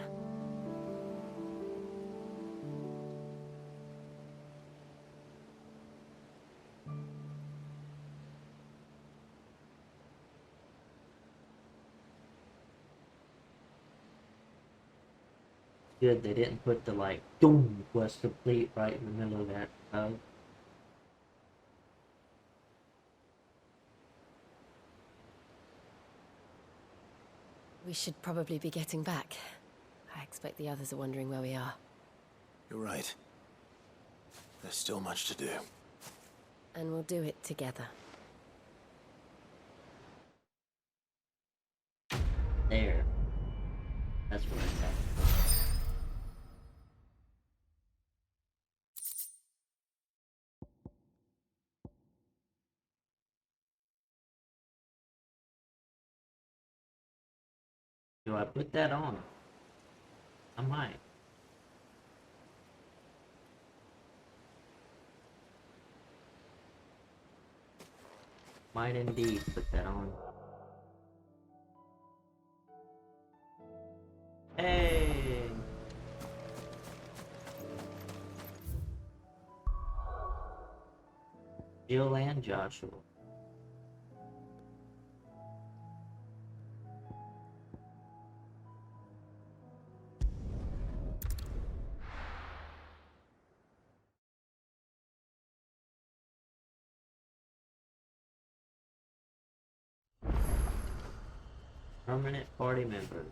Good, they didn't put the like doom quest complete right in the middle of that. We should probably be getting back. I expect the others are wondering where we are. You're right. There's still much to do. And we'll do it together. There. That's where it's at. Do I put that on? I might. Might indeed put that on. Hey! Jill and Joshua. Permanent party member.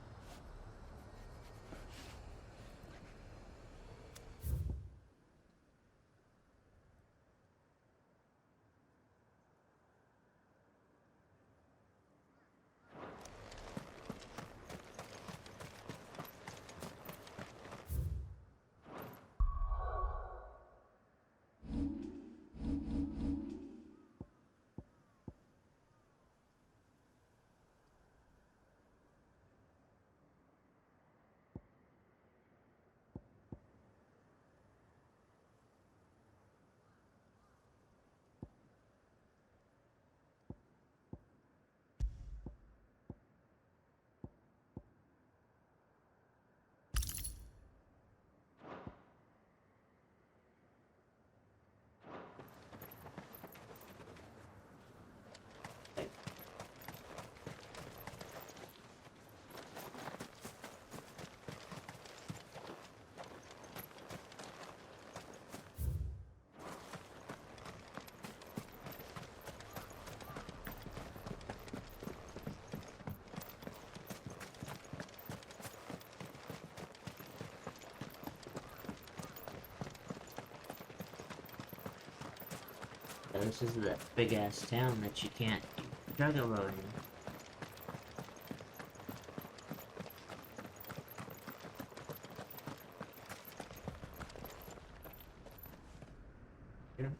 This is that big ass town that you can't juggalo in. Here.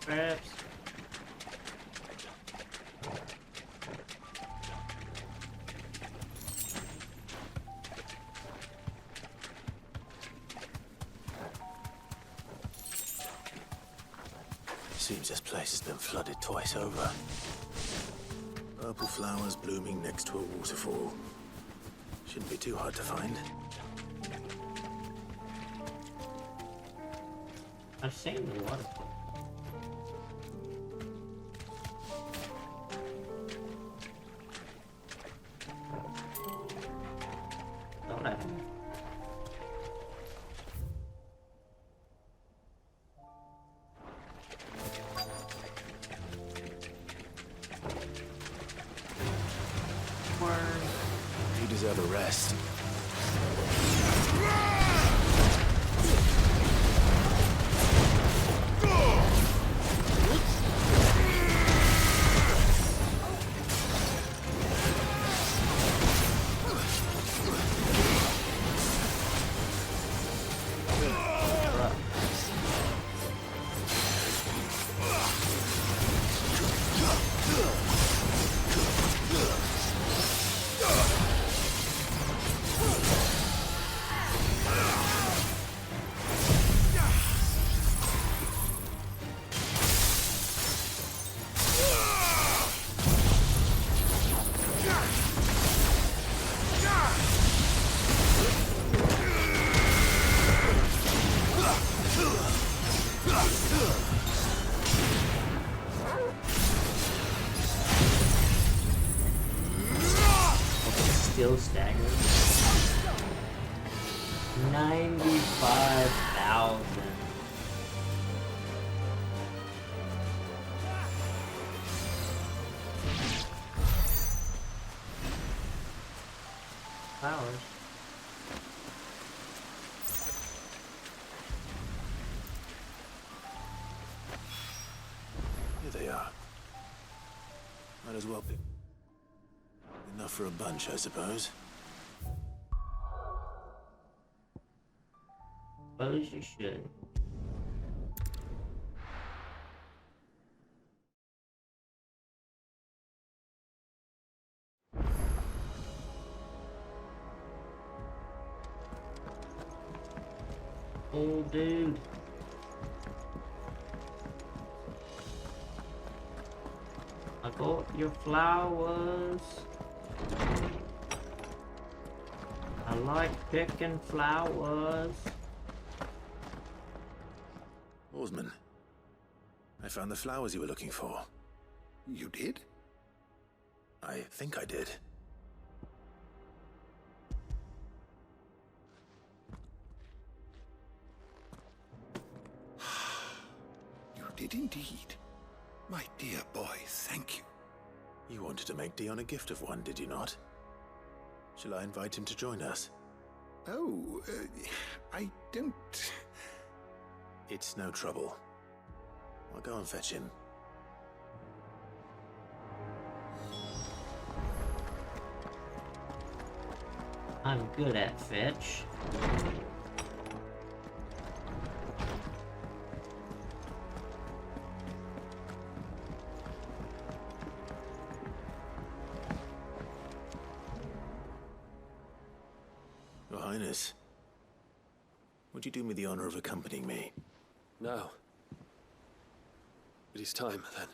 Perhaps. Seems this place has been flooded twice over. Purple flowers blooming next to a waterfall. Shouldn't be too hard to find. I've seen the waterfall. Don't I? You deserve a rest. Still staggered. 95,000. Flowers. Here they are. Might as well be. Enough for a bunch, I suppose. Suppose you should. Oh, dude. I got your flowers. I like picking flowers. Oarsman, I found the flowers you were looking for. You did? I think I did. You did indeed. My dear boy, thank you. You wanted to make Dion a gift of one, did you not? Shall I invite him to join us? Oh, I don't... It's no trouble. I'll go and fetch him. I'm good at fetch. Your Highness, would you do me the honor of accompanying me? No. It is time, then.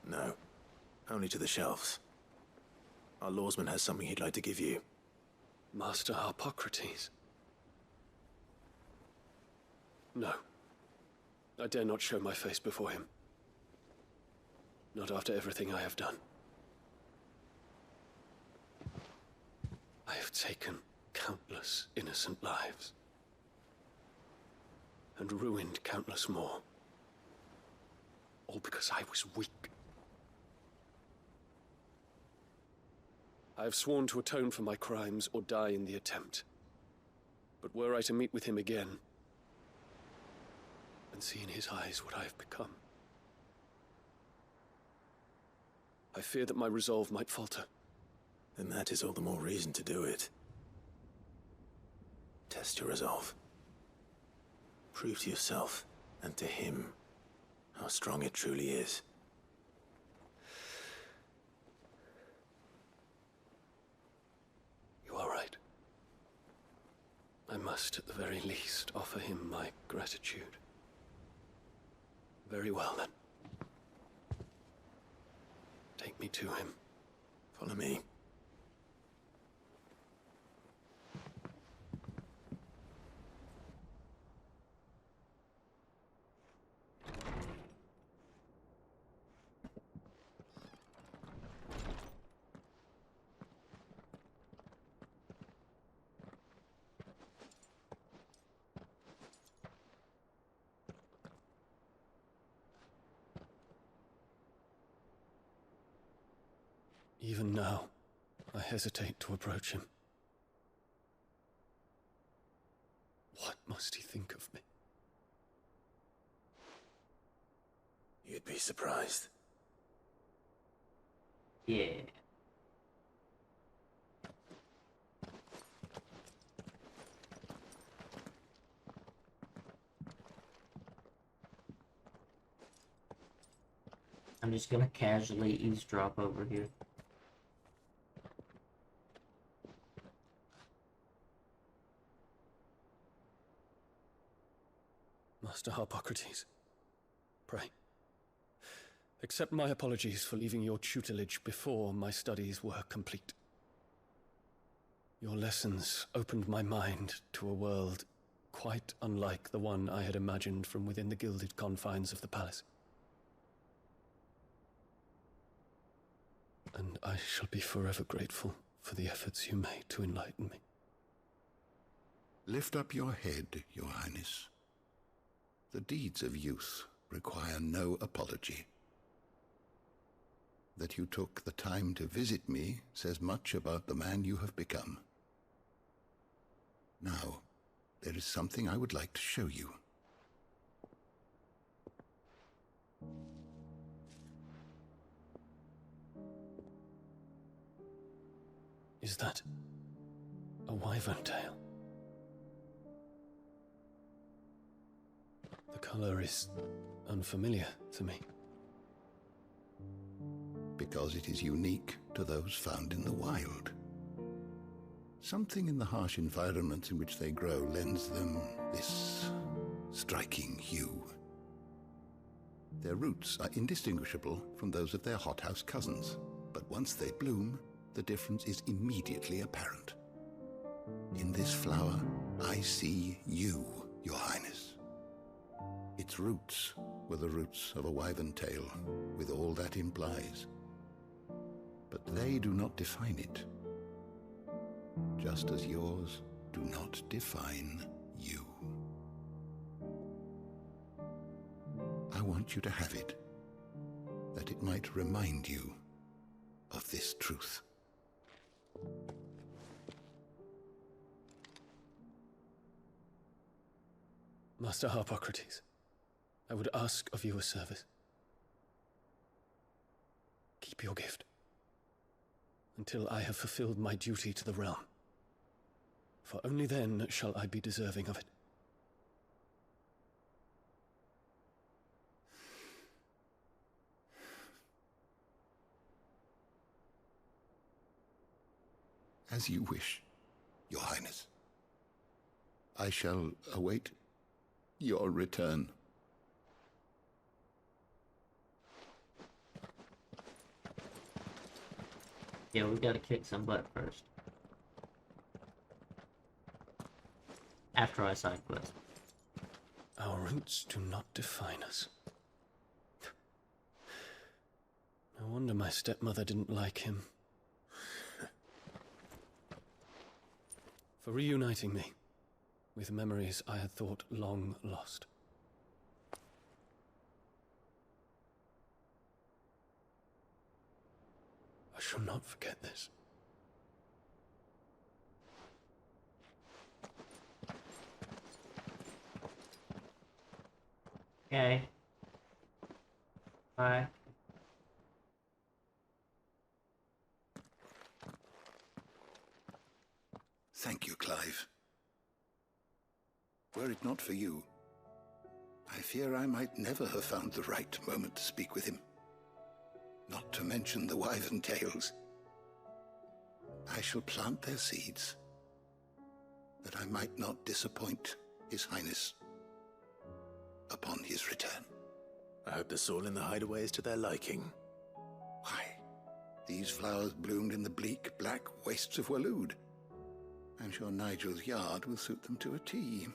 No. Only to the shelves. Our lawsman has something he'd like to give you. Master Harpocrates. No. I dare not show my face before him. Not after everything I have done. I have taken countless innocent lives. And ruined countless more. All because I was weak. I have sworn to atone for my crimes or die in the attempt. But were I to meet with him again, and see in his eyes what I have become, I fear that my resolve might falter. Then that is all the more reason to do it. Test your resolve. Prove to yourself, and to him, how strong it truly is. You are right. I must, at the very least, offer him my gratitude. Very well, then. Take me to him. Follow me. Even now, I hesitate to approach him. What must he think of me? You'd be surprised. Yeah. I'm just gonna casually eavesdrop over here. Master Harpocrates, pray, accept my apologies for leaving your tutelage before my studies were complete. Your lessons opened my mind to a world quite unlike the one I had imagined from within the gilded confines of the palace. And I shall be forever grateful for the efforts you made to enlighten me. Lift up your head, Your Highness. The deeds of youth require no apology. That you took the time to visit me says much about the man you have become. Now, there is something I would like to show you. Is that a wyvern tail? The color is unfamiliar to me. Because it is unique to those found in the wild. Something in the harsh environments in which they grow lends them this striking hue. Their roots are indistinguishable from those of their hothouse cousins, but once they bloom, the difference is immediately apparent. In this flower, I see you, Your Highness. Its roots were the roots of a wyvern tail, with all that implies. But they do not define it, just as yours do not define you. I want you to have it, that it might remind you of this truth. Master Harpocrates, I would ask of you a service. Keep your gift until I have fulfilled my duty to the realm, for only then shall I be deserving of it. As you wish, Your Highness. I shall await your return. Yeah, we gotta kick some butt first. After I side quest. Our roots do not define us. No wonder my stepmother didn't like him. For reuniting me with memories I had thought long lost. I shall not forget this. Okay. Bye. Thank you, Clive. Were it not for you, I fear I might never have found the right moment to speak with him. Not to mention the wyvern tales. I shall plant their seeds, that I might not disappoint His Highness upon his return. I hope the soil in the hideaway is to their liking. Why, these flowers bloomed in the bleak, black wastes of Waloed. I'm sure Nigel's yard will suit them to a T.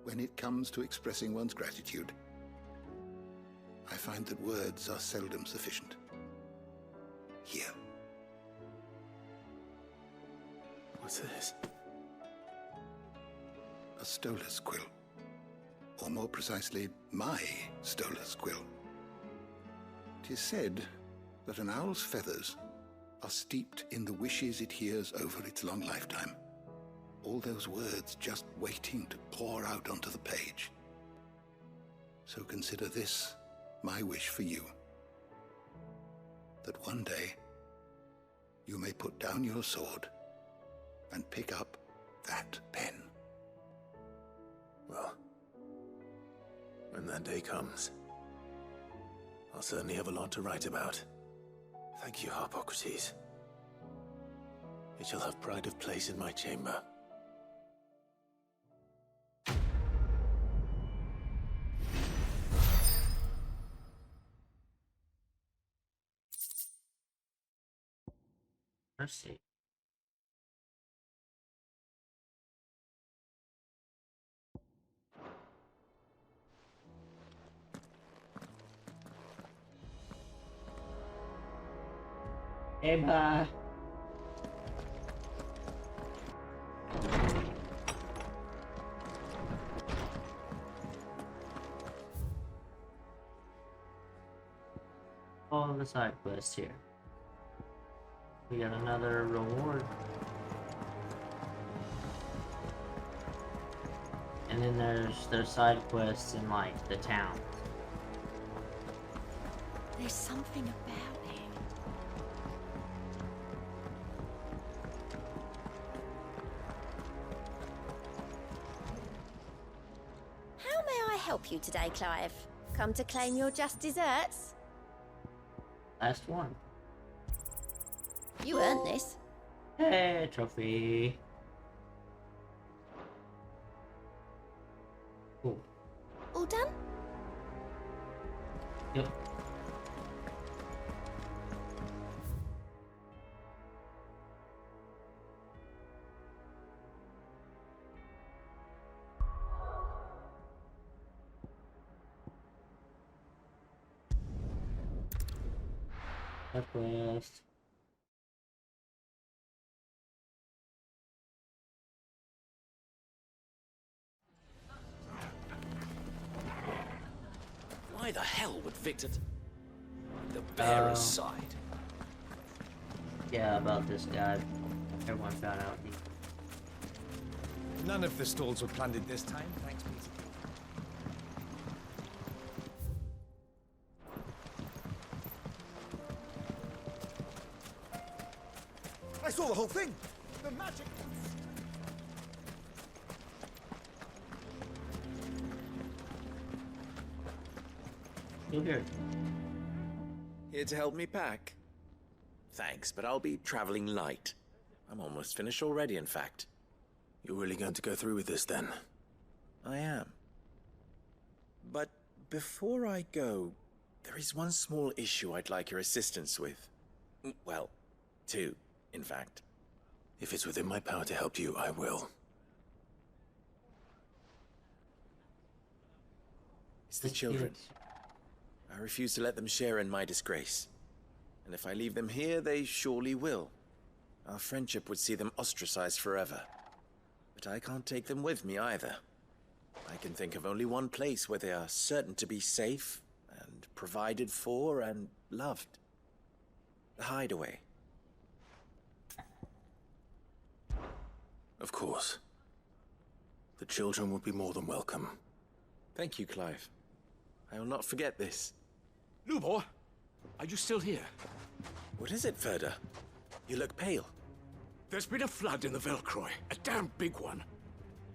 When it comes to expressing one's gratitude, I find that words are seldom sufficient. Here. What's this? A Stolas quill. Or more precisely, my Stolas quill. 'Tis said that an owl's feathers are steeped in the wishes it hears over its long lifetime. All those words just waiting to pour out onto the page. So consider this my wish for you. That one day you may put down your sword and pick up that pen. Well, when that day comes, I'll certainly have a lot to write about. Thank you, Harpocrates. It shall have pride of place in my chamber. Mercy. Hey, bye. All the side quests here. We got another reward. And then there's side quests in like the town. There's something about him. How may I help you today, Clive? Come to claim your just desserts? Last one. You earned this. Hey, trophy. Cool. All done? Yep. Quest. Why the hell would Victor... The bearer's side? Yeah, about this guy. Everyone found out. None of the stalls were plundered this time, thanks, Peter. I saw the whole thing! The magic... You're here. Here to help me pack? Thanks, but I'll be traveling light. I'm almost finished already, in fact. You're really going to go through with this, then? I am. But before I go, there is one small issue I'd like your assistance with. Well, two, in fact. If it's within my power to help you, I will. It's the children. I refuse to let them share in my disgrace. And if I leave them here, they surely will. Our friendship would see them ostracized forever. But I can't take them with me either. I can think of only one place where they are certain to be safe, and provided for, and loved. The hideaway. Of course. The children would be more than welcome. Thank you, Clive. I will not forget this. Lubor, are you still here? What is it, Ferda? You look pale. There's been a flood in the Velcroy, a damn big one.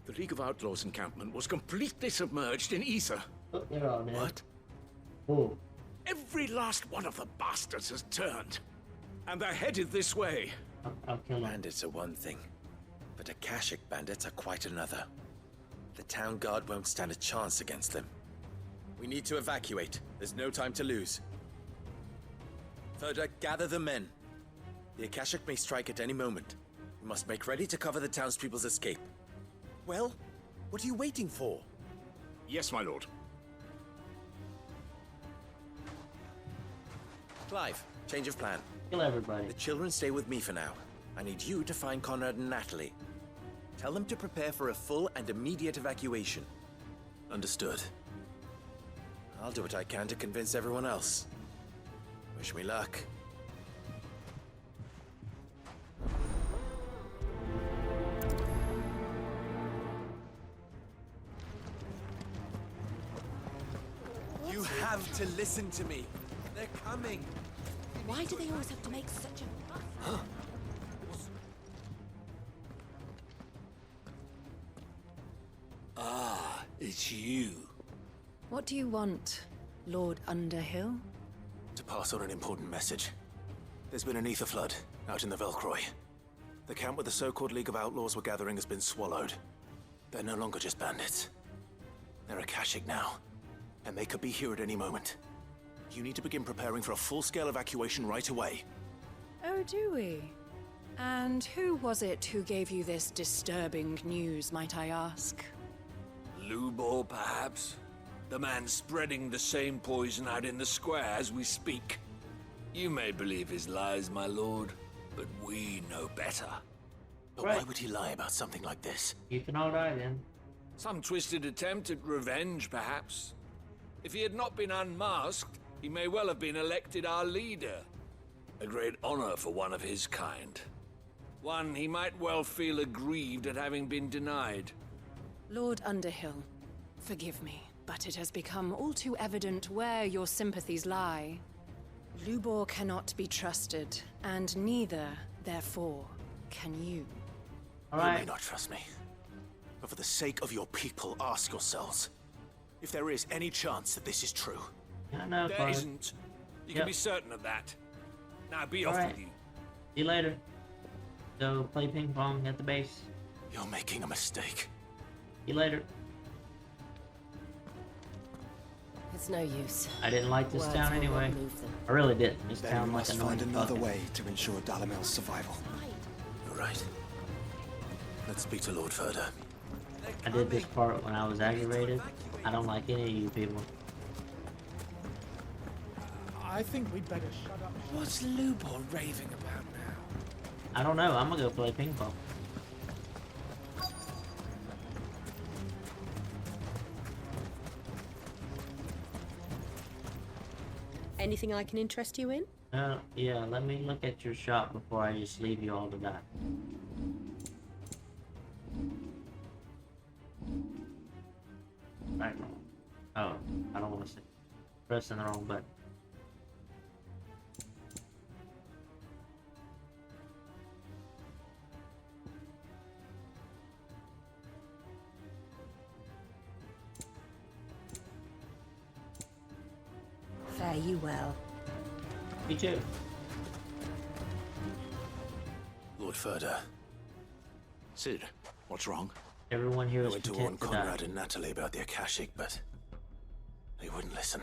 The League of Outlaws encampment was completely submerged in ether. Oh, they're all dead. What? Oh. Every last one of the bastards has turned. And they're headed this way. I'll kill them. Bandits are one thing. But Akashic bandits are quite another. The town guard won't stand a chance against them. We need to evacuate. There's no time to lose. Further, gather the men. The Akashic may strike at any moment. We must make ready to cover the townspeople's escape. Well, what are you waiting for? Yes, my lord. Clive, change of plan. Kill everybody. The children stay with me for now. I need you to find Conrad and Natalie. Tell them to prepare for a full and immediate evacuation. Understood. I'll do what I can to convince everyone else. Wish me luck. You have to listen to me. They're coming. Why do they always have to make such a fuss? Ah, it's you. What do you want, Lord Underhill? To pass on an important message. There's been an ether flood out in the Velcroy. The camp where the so-called League of Outlaws were gathering has been swallowed. They're no longer just bandits. They're Akashic now, and they could be here at any moment. You need to begin preparing for a full-scale evacuation right away. Oh, do we? And who was it who gave you this disturbing news, might I ask? Lubor, perhaps? The man spreading the same poison out in the square as we speak. You may believe his lies, my lord, but we know better. But why would he lie about something like this? You can all die then. Some twisted attempt at revenge, perhaps. If he had not been unmasked, he may well have been elected our leader. A great honor for one of his kind. One he might well feel aggrieved at having been denied. Lord Underhill, forgive me, but it has become all too evident where your sympathies lie. Lubor cannot be trusted, and neither, therefore, can you. You may not trust me, but for the sake of your people, ask yourselves if there is any chance that this is true. There isn't. You can be certain of that. Now be off with you. See you later. Go play ping pong at the base. You're making a mistake. See you later. It's no use. I didn't like this Words town will anyway. not move them. I really didn't. This Then town we like must annoying find another fucking- way to ensure Dalamel's survival. You're right. Let's speak to Lord Furder. I did this part when I was aggravated. I don't like any of you people. I think we'd better shut up. What's Lubor raving about now? I don't know. I'm gonna go play ping pong. Anything I can interest you in? Yeah, let me look at your shop before I just leave you all to die. Right, wrong. Oh, I don't want to say. Pressing the wrong button. Fare you well. Me too. Lord Furder. Sid, what's wrong? Everyone here I is went to warn content to die. Conrad and Natalie about the Akashic, but they wouldn't listen.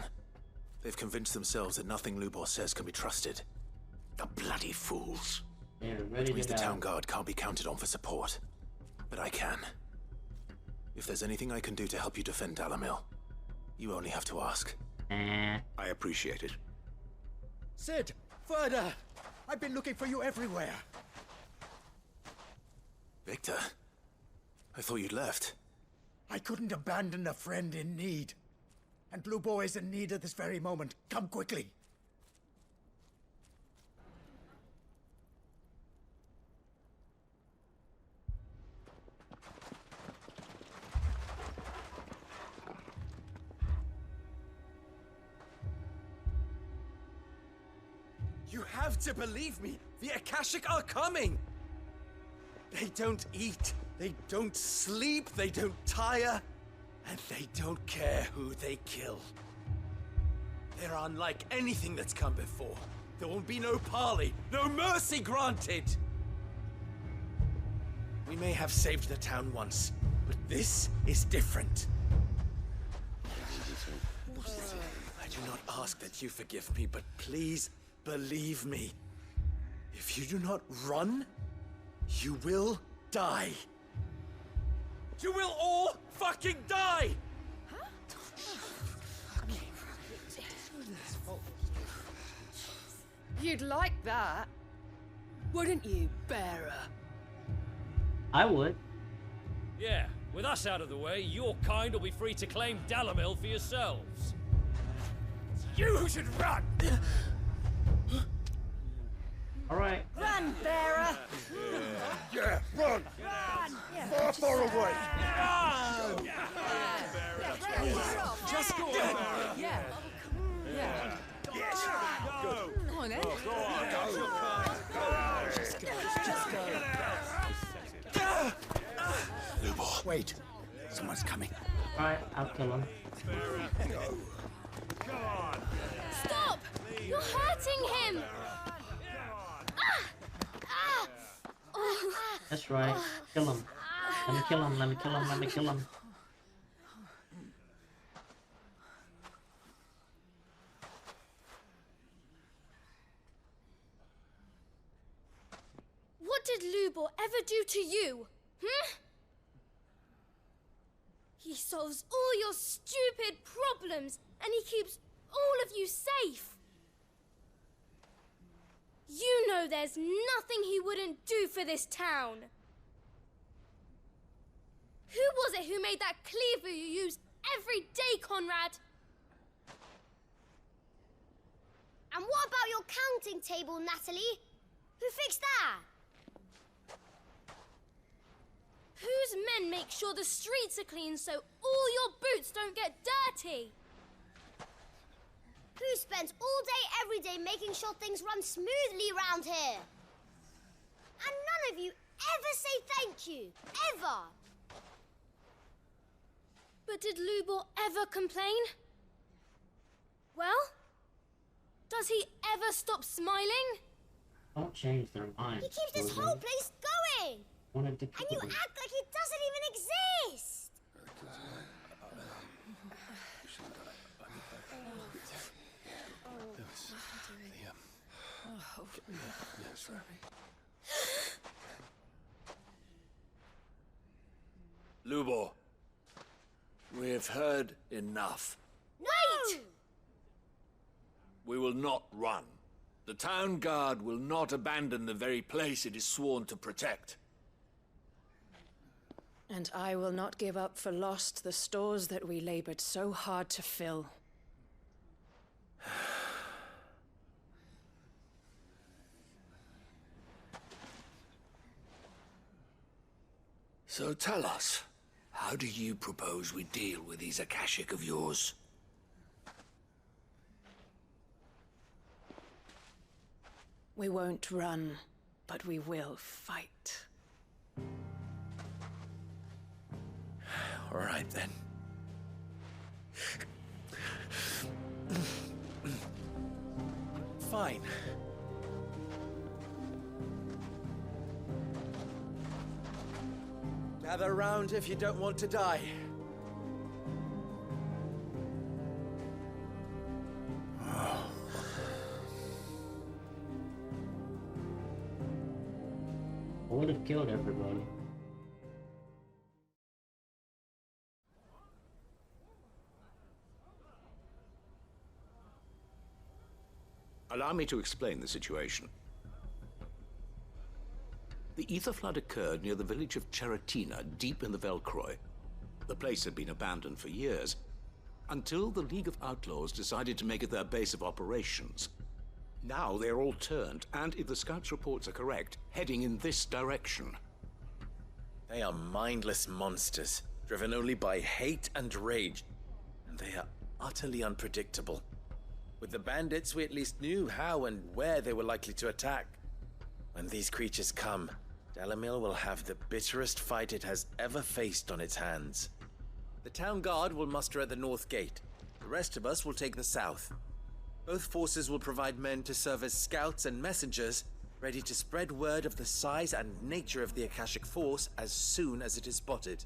They've convinced themselves that nothing Lubor says can be trusted. The bloody fools. They're Which ready means to the die. town guard can't be counted on for support. But I can. If there's anything I can do to help you defend Dalamil, you only have to ask. I appreciate it. Sid! Further! I've been looking for you everywhere. Victor? I thought you'd left. I couldn't abandon a friend in need. And Blue Boy is in need at this very moment. Come quickly. You have to believe me. The Akashic are coming. They don't eat, they don't sleep, they don't tire, and they don't care who they kill. They're unlike anything that's come before. There will be no parley, no mercy granted. We may have saved the town once, but this is different. I do not ask that you forgive me, but please believe me. If you do not run, you will die. You will all fucking die! You'd like that, wouldn't you, bearer? I would. Yeah, with us out of the way, your kind will be free to claim Dalamil for yourselves. You should run! Alright. Run, bearer! Yeah, run! Run! Far away! Just go on. Yeah. Yeah. Yes! Go. Come on, then. Go on, Just go. Lubor, wait. Someone's coming. Alright, I'll kill him. Stop! You're hurting him! That's right. Kill him. Let me kill him. Let me kill him. Let me kill him. What did Lubor ever do to you? He solves all your stupid problems, and he keeps all of you safe. You know there's nothing he wouldn't do for this town. Who was it who made that cleaver you use every day, Conrad? And what about your counting table, Natalie? Who fixed that? Whose men make sure the streets are clean so all your boots don't get dirty? Who spends all day, every day making sure things run smoothly around here? And none of you ever say thank you. Ever. But did Lubor ever complain? Well, does he ever stop smiling? Don't change their minds. He keeps this whole place going. Wanted to And kill you him. act like it doesn't even exist. Lubor, we've heard enough. Wait! We will not run. The town guard will not abandon the very place it is sworn to protect. And I will not give up for lost the stores that we labored so hard to fill. So tell us, how do you propose we deal with these Akashic of yours? We won't run, but we will fight. All right, then. Fine. Gather round if you don't want to die. I would have killed everybody. Allow me to explain the situation. The ether flood occurred near the village of Cheratina, deep in the Velcroy. The place had been abandoned for years, until the League of Outlaws decided to make it their base of operations. Now they're all turned, and if the scouts' reports are correct, heading in this direction. They are mindless monsters, driven only by hate and rage, and they are utterly unpredictable. With the bandits, we at least knew how and where they were likely to attack. When these creatures come, Dalamil will have the bitterest fight it has ever faced on its hands. The town guard will muster at the north gate. The rest of us will take the south. Both forces will provide men to serve as scouts and messengers, ready to spread word of the size and nature of the Akashic Force as soon as it is spotted.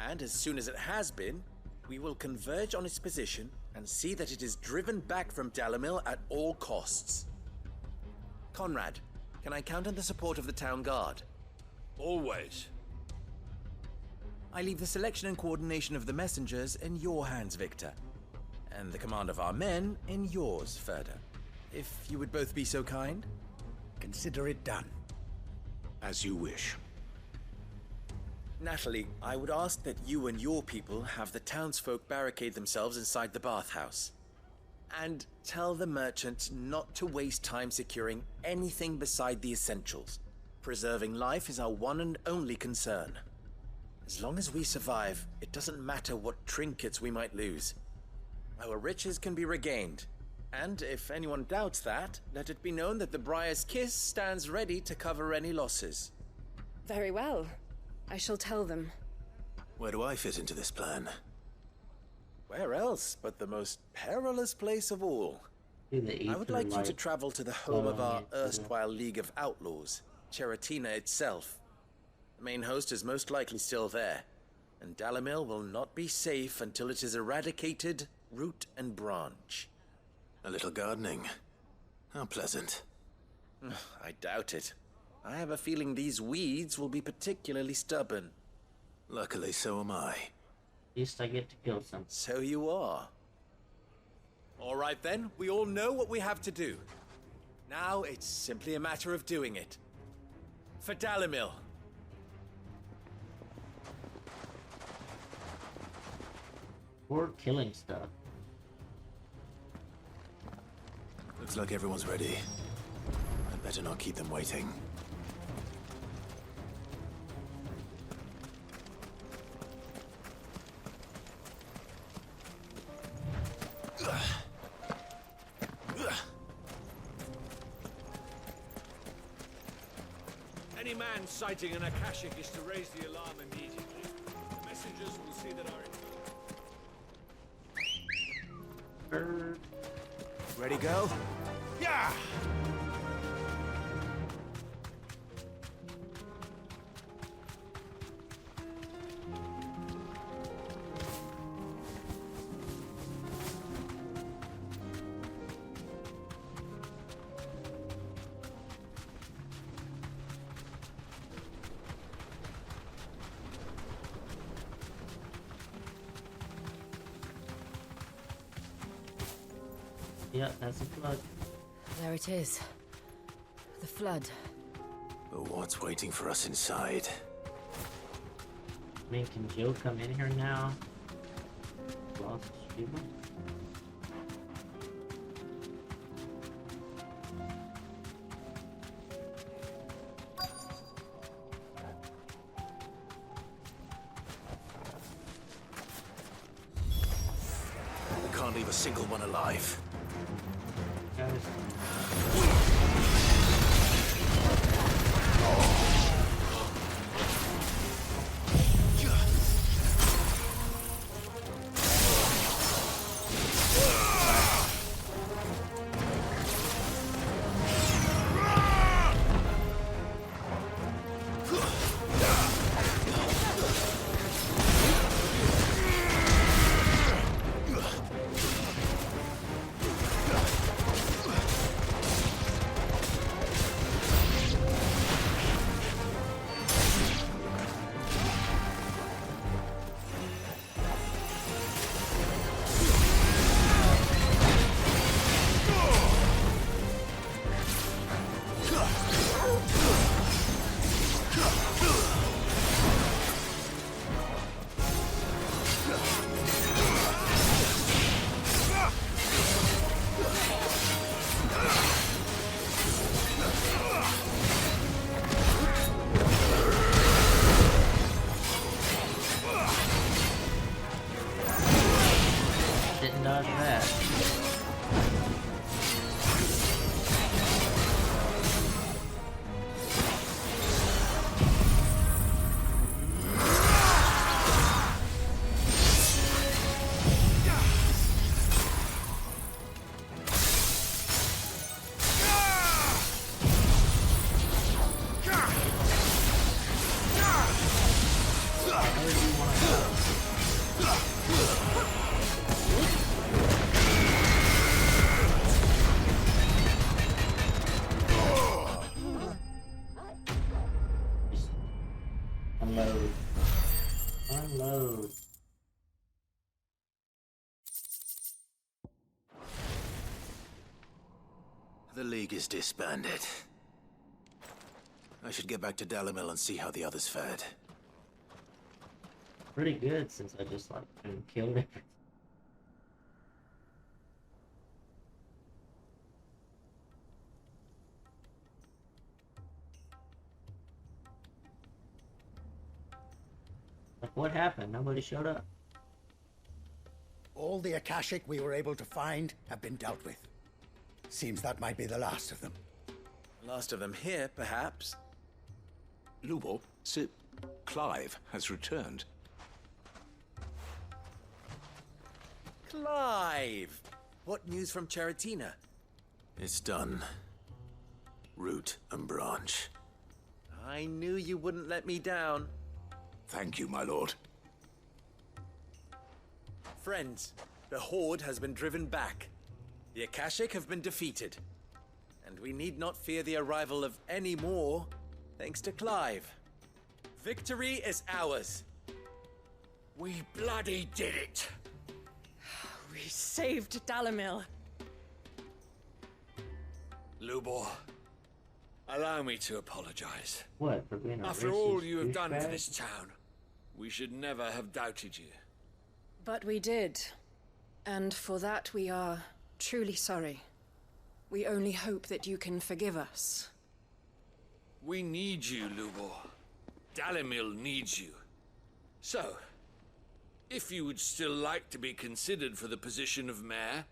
And as soon as it has been, we will converge on its position and see that it is driven back from Dalamil at all costs. Conrad, can I count on the support of the town guard? Always. I leave the selection and coordination of the messengers in your hands, Victor. And the command of our men in yours, Ferda. If you would both be so kind. Consider it done. As you wish. Natalie, I would ask that you and your people have the townsfolk barricade themselves inside the bathhouse. And tell the merchant not to waste time securing anything beside the essentials. Preserving life is our one and only concern. As long as we survive, it doesn't matter what trinkets we might lose. Our riches can be regained. And if anyone doubts that, let it be known that the Briar's Kiss stands ready to cover any losses. Very well. I shall tell them. Where do I fit into this plan? Where else but the most perilous place of all? I would like you to travel to the home of our erstwhile League of Outlaws, Cheratina itself. The main host is most likely still there, and Dalamil will not be safe until it is eradicated, root and branch. A little gardening. How pleasant. I doubt it. I have a feeling these weeds will be particularly stubborn. Luckily, so am I. At least I get to kill some. So you are. All right then, we all know what we have to do. Now it's simply a matter of doing it. For Dalamil. Or killing stuff. Looks like everyone's ready. I'd better not keep them waiting. Any man sighting an Akashic is to raise the alarm immediately. The messengers will see that our... Ready, go? Yeah! Yeah, that's a flood. There it is. The flood. But what's waiting for us inside? I mean, can Jill come in here now? Lost people? We can't leave a single one alive. Unload. Unload. The League is disbanded. I should get back to Dalimil and see how the others fared. Pretty good since I just like killed it. Like what happened? Nobody showed up. All the Akashic we were able to find have been dealt with. Seems that might be the last of them. Last of them here, perhaps. Lubor, Sir Clive has returned. Clive! What news from Charatina? It's done. Root and branch. I knew you wouldn't let me down. Thank you, my lord. Friends, the Horde has been driven back. The Akashic have been defeated. And we need not fear the arrival of any more, thanks to Clive. Victory is ours. We bloody did it! We saved Dalimil. Lubor, allow me to apologize. What, for being a After racist all you have done for douchebag? this town, we should never have doubted you. But we did. And for that we are truly sorry. We only hope that you can forgive us. We need you, Lubor. Dalimil needs you. So, if you would still like to be considered for the position of mayor,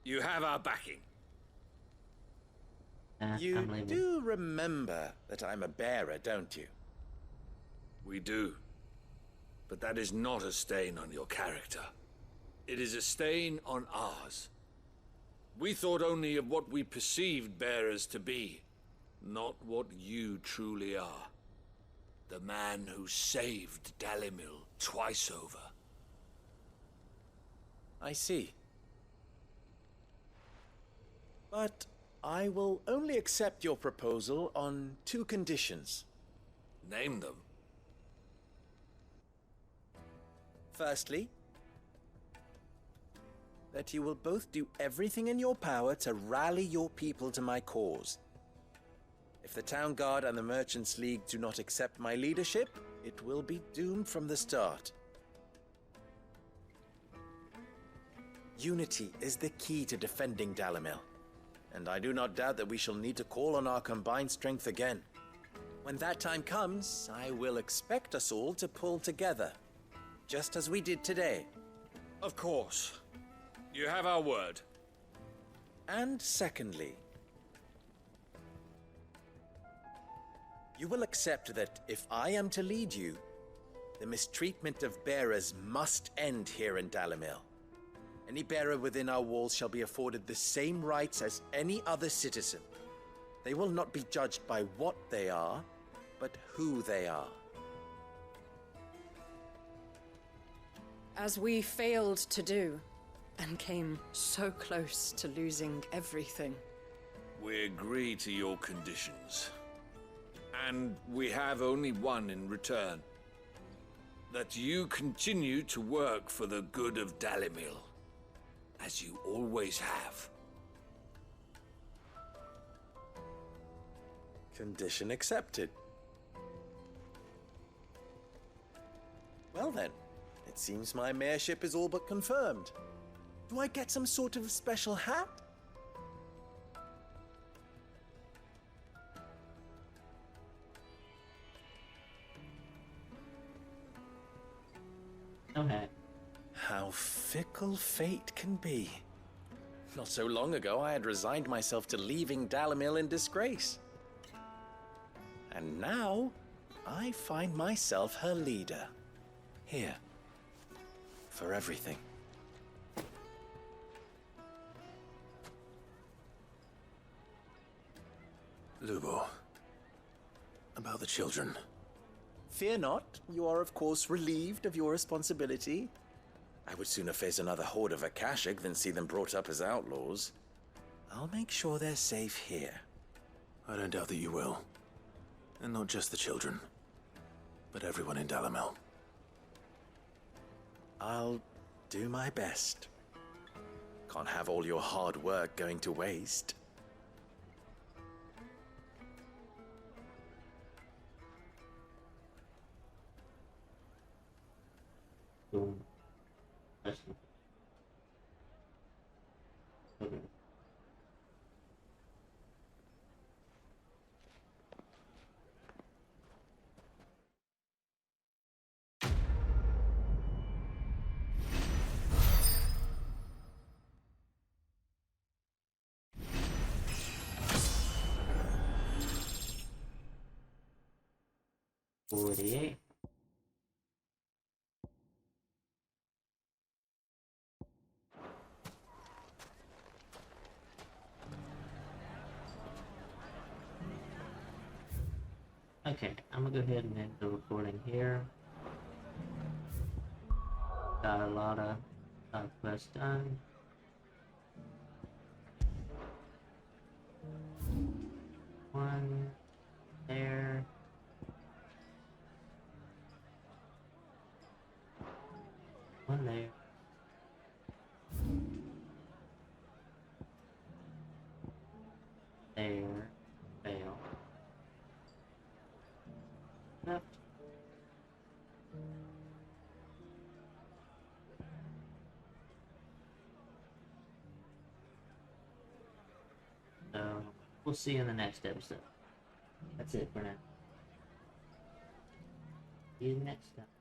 you have our backing. You do remember that I'm a bearer, don't you? We do. But that is not a stain on your character. It is a stain on ours. We thought only of what we perceived bearers to be, not what you truly are. The man who saved Dalimil twice over. I see. But I will only accept your proposal on 2 conditions. Name them. Firstly, that you will both do everything in your power to rally your people to my cause. If the Town Guard and the Merchants League do not accept my leadership, it will be doomed from the start. Unity is the key to defending Dalimil, and I do not doubt that we shall need to call on our combined strength again. When that time comes, I will expect us all to pull together, just as we did today. Of course. You have our word. And secondly, you will accept that if I am to lead you, the mistreatment of bearers must end here in Dalimil. Any bearer within our walls shall be afforded the same rights as any other citizen. They will not be judged by what they are, but who they are. As we failed to do, and came so close to losing everything. We agree to your conditions. And we have only one in return. That you continue to work for the good of Dalimil, as you always have. Condition accepted. Well then, it seems my mayorship is all but confirmed. Do I get some sort of special hat? No hat. How fickle fate can be. Not so long ago, I had resigned myself to leaving Dalimil in disgrace. And now, I find myself her leader. Here. For everything. Lubor, about the children. Fear not, you are of course relieved of your responsibility. I would sooner face another horde of Akashic than see them brought up as outlaws. I'll make sure they're safe here. I don't doubt that you will. And not just the children. but everyone in Dalamel. I'll do my best. Can't have all your hard work going to waste. Boom. Okay. 48. Okay, I'm gonna go ahead and end the recording here. Got a lot of quests done. One there. One there. There. Fail. Left. So, we'll see you in the next episode. That's it for now. See you next time.